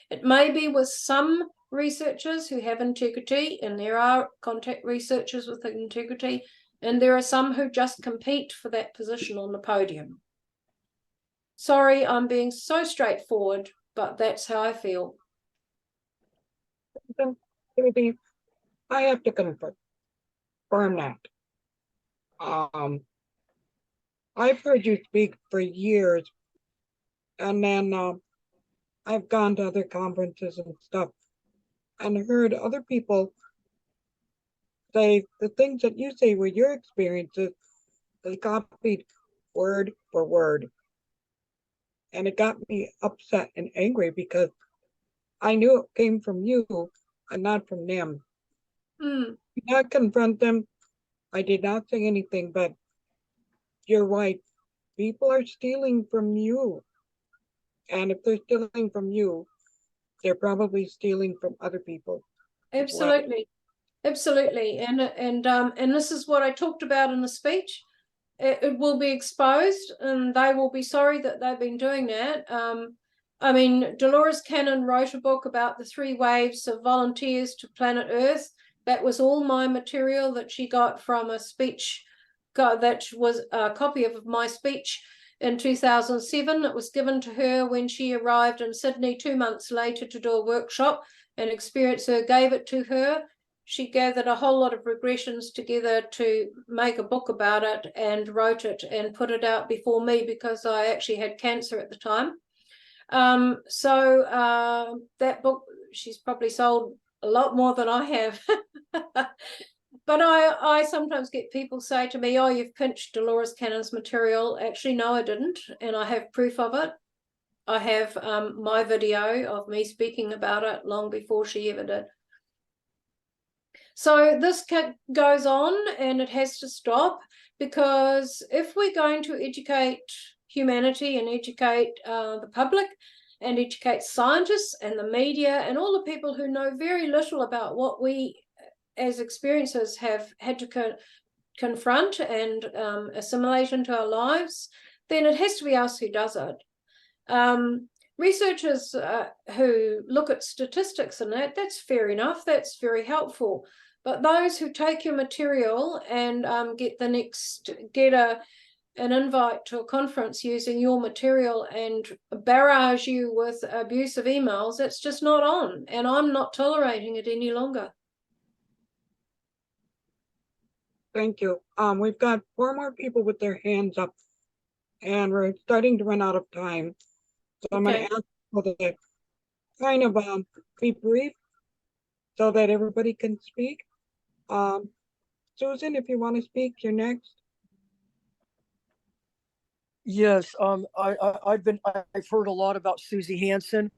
It may be with some researchers who have integrity, and there are contact researchers with integrity, and there are some who just compete for that position on the podium. Sorry, I'm being so straightforward, but that's how I feel. Suzy, I have to confirm that. I've heard you speak for years, and then I've gone to other conferences and stuff and heard other people say the things that you say were your experiences, they copied word for word. And it got me upset and angry because I knew it came from you and not from them. I did not confront them. I did not say anything, but you're right. People are stealing from you. And if they're stealing from you, they're probably stealing from other people. Absolutely. Absolutely. And this is what I talked about in the speech. It will be exposed, and they will be sorry that they've been doing that. I mean, Dolores Cannon wrote a book about the 3 waves of volunteers to planet Earth. That was all my material that she got from a speech, that was a copy of my speech in 2007. It was given to her when she arrived in Sydney 2 months later to do a workshop. An experiencer gave it to her. She gathered a whole lot of regressions together to make a book about it and wrote it and put it out before me because I actually had cancer at the time. That book, she's probably sold a lot more than I have. But I sometimes get people say to me, oh, you've pinched Dolores Cannon's material. Actually, no, I didn't. And I have proof of it. I have my video of me speaking about it long before she ever did. So this goes on, and it has to stop, because if we're going to educate humanity and educate the public and educate scientists and the media and all the people who know very little about what we as experiencers have had to confront and assimilate into our lives, then it has to be us who does it. Researchers who look at statistics and that's fair enough, that's very helpful. But those who take your material and get an invite to a conference using your material and barrage you with abusive emails, that's just not on, and I'm not tolerating it any longer. Thank you. We've got 4 more people with their hands up, and we're starting to run out of time. So I'm going to ask people to kind of be brief so that everybody can speak. Susan, if you want to speak, you're next. Yes, I've heard a lot about Suzy Hansen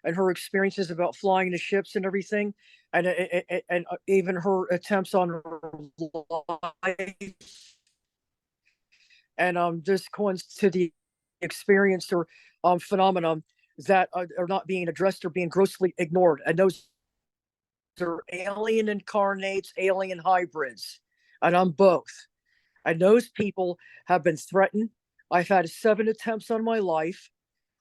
and her experiences about flying the ships and everything. and even her attempts on her life, and just going to the experience or phenomenon that are not being addressed or being grossly ignored, and those are alien incarnates, alien hybrids, and I'm both. And those people have been threatened. I've had 7 attempts on my life.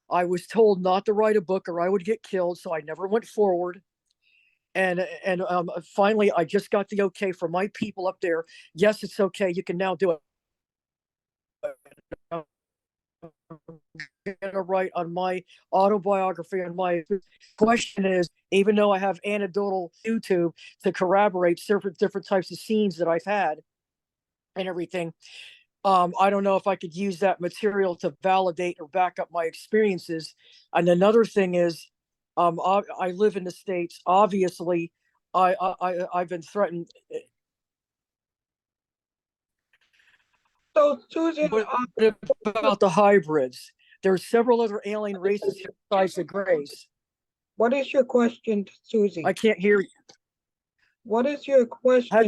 I was told not to write a book or I would get killed, so I never went forward. And finally, I just got the okay from my people up there. Yes, it's okay. You can now do it. Gonna write on my autobiography, and my question is, even though I have anecdotal YouTube to corroborate different types of scenes that I've had and everything, I don't know if I could use that material to validate or back up my experiences. And another thing is, I live in the States. Obviously, I've been threatened. So, Susan, What about the hybrids? There's several other alien races here besides the Greys. what is your question, Susie? I can't hear you. What is your question? Have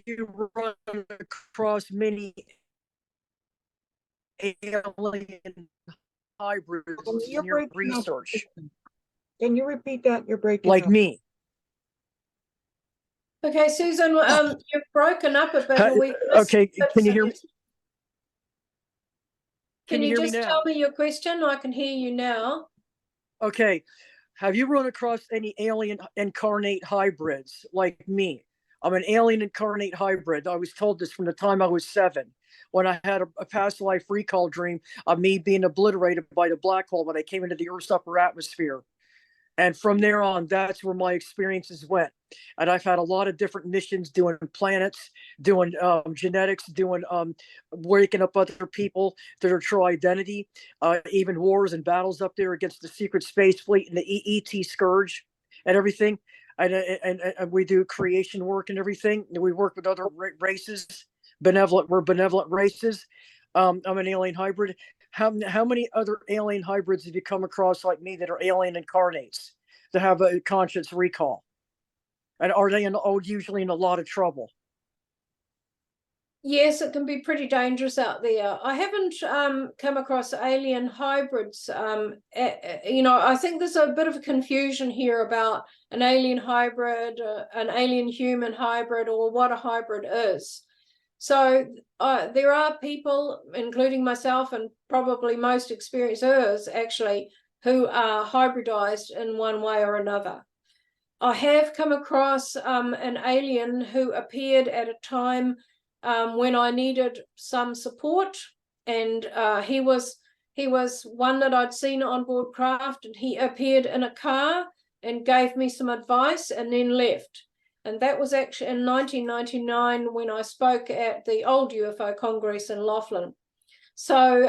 you run across many alien hybrids You're in your breaking up. research? Can you repeat that? You're breaking Like up. me? Okay, Susan, you've broken up a bit. Ha- and we okay, can you hear me? Can you hear me just now? tell me your question? I can hear you now. Okay. Have you run across any alien incarnate hybrids like me? I'm an alien incarnate hybrid. I was told this from the time I was 7, when I had a past life recall dream of me being obliterated by the black hole when I came into the Earth's upper atmosphere. And from there on, that's where my experiences went. And I've had a lot of different missions doing planets, doing genetics, doing waking up other people to their true identity, even wars and battles up there against the secret space fleet and the EET Scourge and everything. And we do creation work and everything. We work with other races, we're benevolent races. I'm an alien hybrid. How many other alien hybrids have you come across like me that are alien incarnates that have a conscious recall? And are they usually in a lot of trouble? Yes, it can be pretty dangerous out there. I haven't come across alien hybrids. I think there's a bit of a confusion here about an alien hybrid, an alien human hybrid, or what a hybrid is. So there are people, including myself and probably most experiencers actually, who are hybridized in one way or another. I have come across an alien who appeared at a time when I needed some support, and he was one that I'd seen on board craft, and he appeared in a car and gave me some advice and then left. And that was actually in 1999 when I spoke at the old UFO Congress in Laughlin. So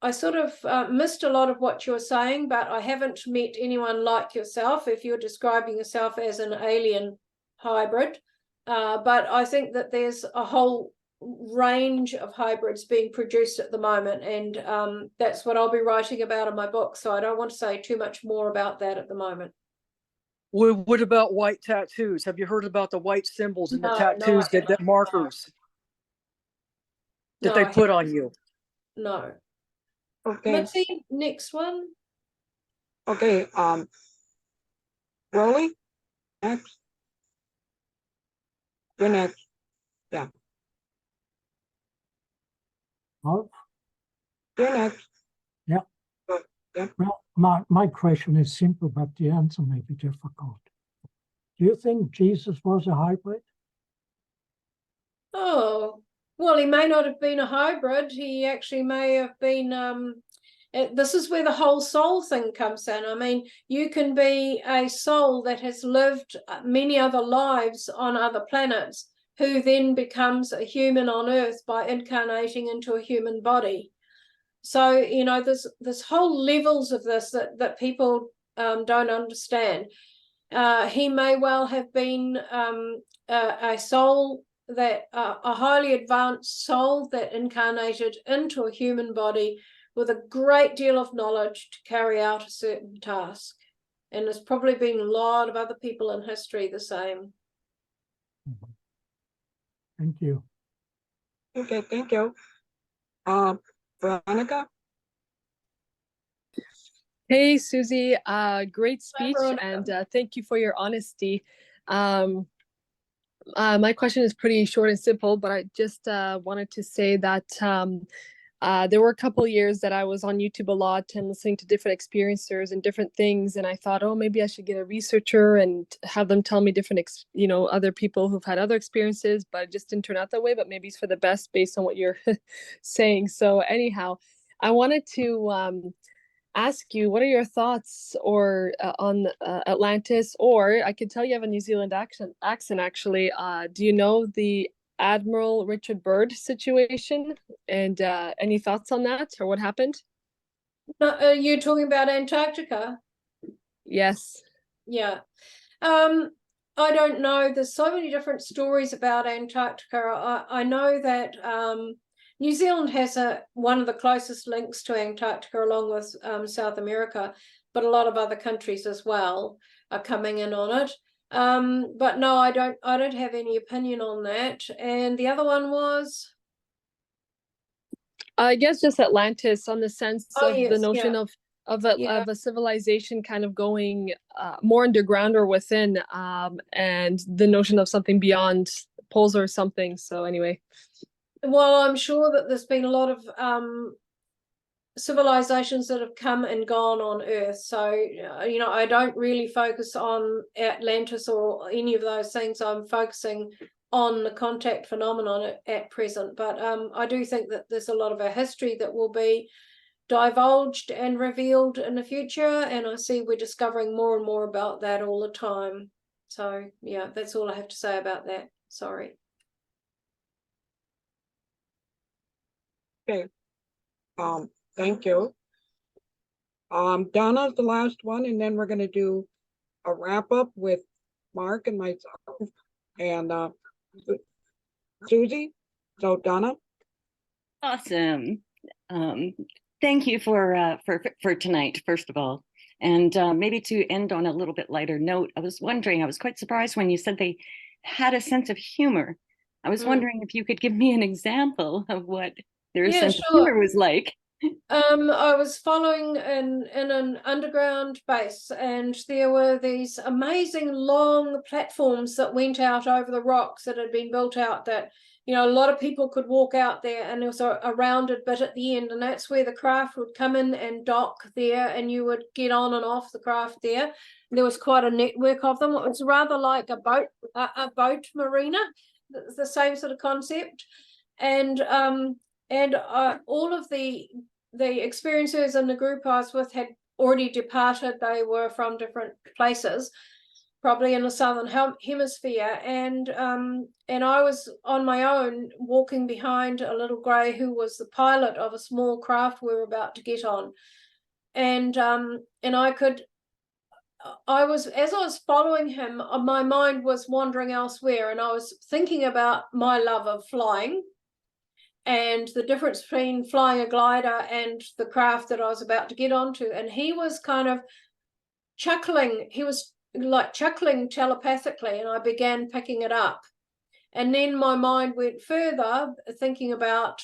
I sort of missed a lot of what you're saying, but I haven't met anyone like yourself if you're describing yourself as an alien hybrid. But I think that there's a whole range of hybrids being produced at the moment, and that's what I'll be writing about in my book. So I don't want to say too much more about that at the moment. What about white tattoos? Have you heard about the white symbols and the tattoos, that markers that they put on you? No. Okay. Mitzi, next one. Okay. Rolly, next. You're next. Yeah. Oh, You're next. yeah. Yeah. Well, my question is simple, but the answer may be difficult. Do you think Jesus was a hybrid? Oh, well, he may not have been a hybrid. He actually may have been, this is where the whole soul thing comes in. I mean, you can be a soul that has lived many other lives on other planets, who then becomes a human on Earth by incarnating into a human body. So, there's whole levels of this that people don't understand. He may well have been a soul that a highly advanced soul that incarnated into a human body with a great deal of knowledge to carry out a certain task. And there's probably been a lot of other people in history the same. Thank you. Okay, thank you. Veronica? Hey, Suzy, great speech, Veronica. and thank you for your honesty. My question is pretty short and simple, but I just wanted to say that there were a couple of years that I was on YouTube a lot and listening to different experiencers and different things, and I thought, oh, maybe I should get a researcher and have them tell me different, other people who've had other experiences, but it just didn't turn out that way. But maybe it's for the best based on what you're saying. So anyhow, I wanted to ask you, what are your thoughts on Atlantis? Or I could tell you have a New Zealand accent actually. Do you know the Admiral Richard Byrd situation? And any thoughts on that or what happened? No, are you talking about Antarctica? Yes. Yeah. I don't know. There's so many different stories about Antarctica. I know that New Zealand has one of the closest links to Antarctica, along with South America, but a lot of other countries as well are coming in on it. But no, I don't have any opinion on that. And the other one was, I guess just Atlantis, on the sense of the yes, notion yeah. of Yeah. a civilization kind of going more underground or within, and the notion of something beyond poles or something. So anyway. Well, I'm sure that there's been a lot of civilizations that have come and gone on Earth. So, I don't really focus on Atlantis or any of those things. I'm focusing on the contact phenomenon at present. But I do think that there's a lot of our history that will be divulged and revealed in the future. And I see we're discovering more and more about that all the time. So, yeah, that's all I have to say about that. Sorry. Okay. Thank you. Donna's the last one, and then we're gonna do a wrap up with Mark and myself and Suzy. So Donna. Awesome. Thank you for tonight, first of all. And maybe to end on a little bit lighter note, I was quite surprised when you said they had a sense of humor. I was wondering if you could give me an example of what their sense of humor was like. I was following in an underground base, and there were these amazing long platforms that went out over the rocks that had been built out that, a lot of people could walk out there, and there was a rounded bit at the end, and that's where the craft would come in and dock there, and you would get on and off the craft there. There was quite a network of them. It was rather like a boat marina, the same sort of concept. And all of the experiencers in the group I was with had already departed. They were from different places, probably in the southern hemisphere, and I was on my own, walking behind a little grey who was the pilot of a small craft we were about to get on, and as I was following him, my mind was wandering elsewhere, and I was thinking about my love of flying and the difference between flying a glider and the craft that I was about to get onto. And he was kind of chuckling. He was like chuckling telepathically, and I began picking it up. And then my mind went further, thinking about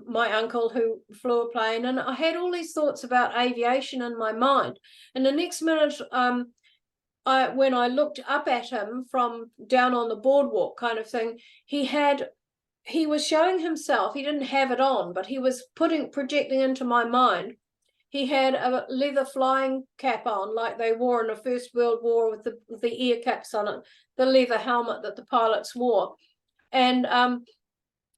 my uncle who flew a plane. And I had all these thoughts about aviation in my mind. And the next minute, when I looked up at him from down on the boardwalk kind of thing, he was showing himself. He didn't have it on, but he was projecting into my mind. He had a leather flying cap on, like they wore in the First World War, with the ear caps on it, the leather helmet that the pilots wore. And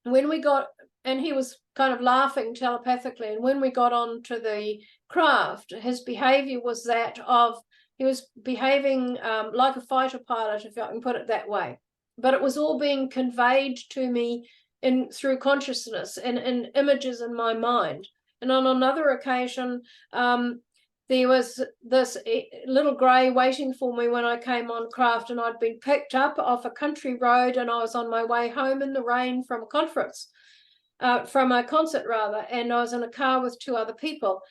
he was kind of laughing telepathically. And when we got onto the craft, his behavior was he was behaving like a fighter pilot, if I can put it that way. But it was all being conveyed to me through consciousness and in images in my mind. And on another occasion, there was this little grey waiting for me when I came on craft, and I'd been picked up off a country road, and I was on my way home in the rain from a conference. from a concert rather, and I was in a car with 2 other people.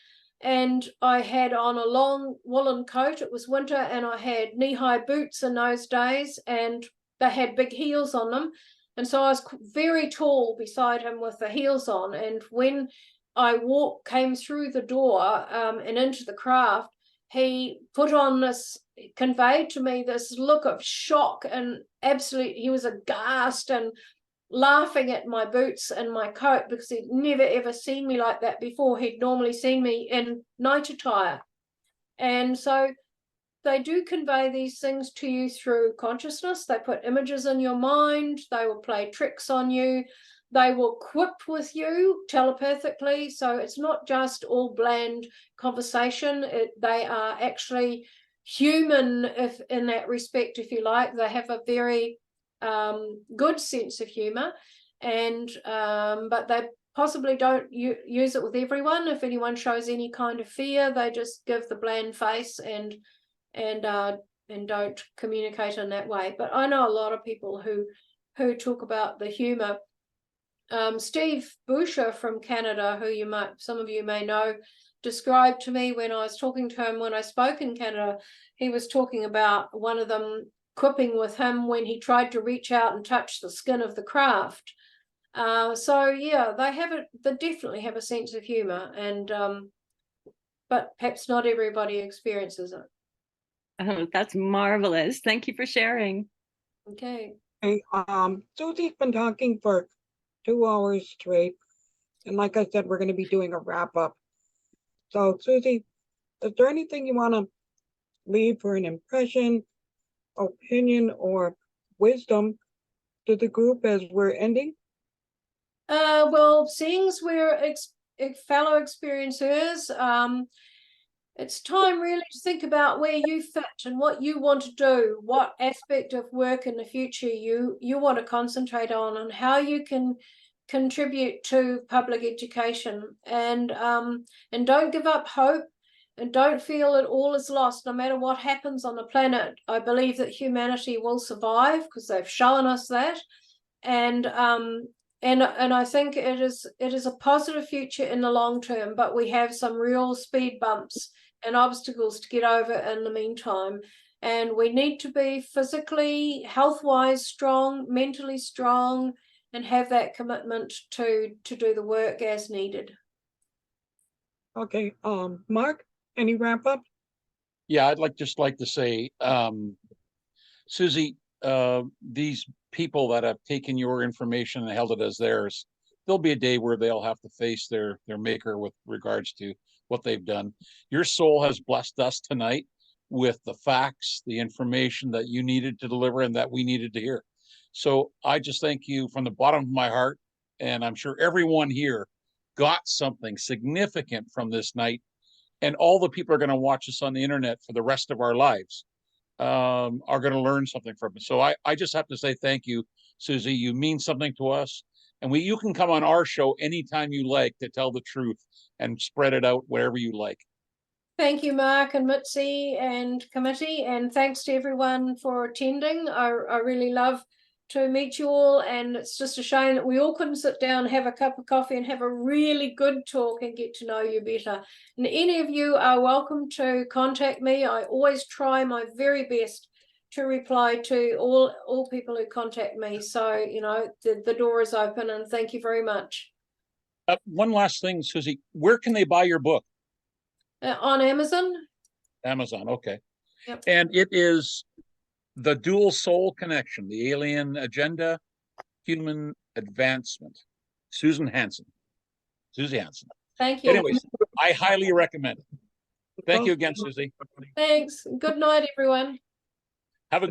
And I had on a long woolen coat. It was winter, and I had knee-high boots in those days, and they had big heels on them. And so I was very tall beside him with the heels on. And when I came through the door and into the craft, he conveyed to me this look of shock and he was aghast and laughing at my boots and my coat, because he'd never ever seen me like that before. He'd normally seen me in night attire. And so they do convey these things to you through consciousness. They put images in your mind. They will play tricks on you. They will quip with you telepathically. So it's not just all bland conversation. They are actually human, if in that respect, if you like. They have a very good sense of humor, and but they possibly don't use it with everyone. If anyone shows any kind of fear, they just give the bland face and don't communicate in that way. But I know a lot of people who talk about the humor. Steve Boucher from Canada, who some of you may know, described to me when I was talking to him when I spoke in Canada. He was talking about one of them quipping with him when he tried to reach out and touch the skin of the craft. So yeah, they definitely have a sense of humor, and but perhaps not everybody experiences it. Oh, that's marvelous. Thank you for sharing. Okay. Hey, Suzy's been talking for 2 hours straight, and like I said, we're going to be doing a wrap up. So, Suzy, is there anything you want to leave for an impression, opinion, or wisdom to the group as we're ending? Well, seeing as we're fellow experiencers, it's time really to think about where you fit and what you want to do, what aspect of work in the future you want to concentrate on, and how you can contribute to public education. And don't give up hope, and don't feel that all is lost. No matter what happens on the planet, I believe that humanity will survive, because they've shown us that. And I think it is a positive future in the long term, but we have some real speed bumps and obstacles to get over in the meantime. And we need to be physically, health-wise strong, mentally strong, and have that commitment to do the work as needed. Okay, Mark, any wrap up? Yeah, I'd just like to say, Suzy, these people that have taken your information and held it as theirs, there'll be a day where they'll have to face their maker with regards to what they've done. Your soul has blessed us tonight with the facts, the information that you needed to deliver and that we needed to hear. So I just thank you from the bottom of my heart, and I'm sure everyone here got something significant from this night, and all the people are going to watch us on the internet for the rest of our lives are going to learn something from it. So I just have to say thank you, Suzy. You mean something to us, and you can come on our show anytime you like to tell the truth and spread it out wherever you like. Thank you, Mark and Mitzi and committee, and thanks to everyone for attending. I really love to meet you all, and it's just a shame that we all couldn't sit down, have a cup of coffee, and have a really good talk and get to know you better. And any of you are welcome to contact me. I always try my very best to reply to all people who contact me. So, the door is open, and thank you very much. One last thing, Suzy, where can they buy your book? On Amazon. Amazon, okay. Yep. And it is The Dual Soul Connection, the Alien Agenda, Human Advancement. Suzy Hansen. Thank you. Anyways, I highly recommend it. Thank you again, Suzy. Thanks. Good night, everyone. Have a good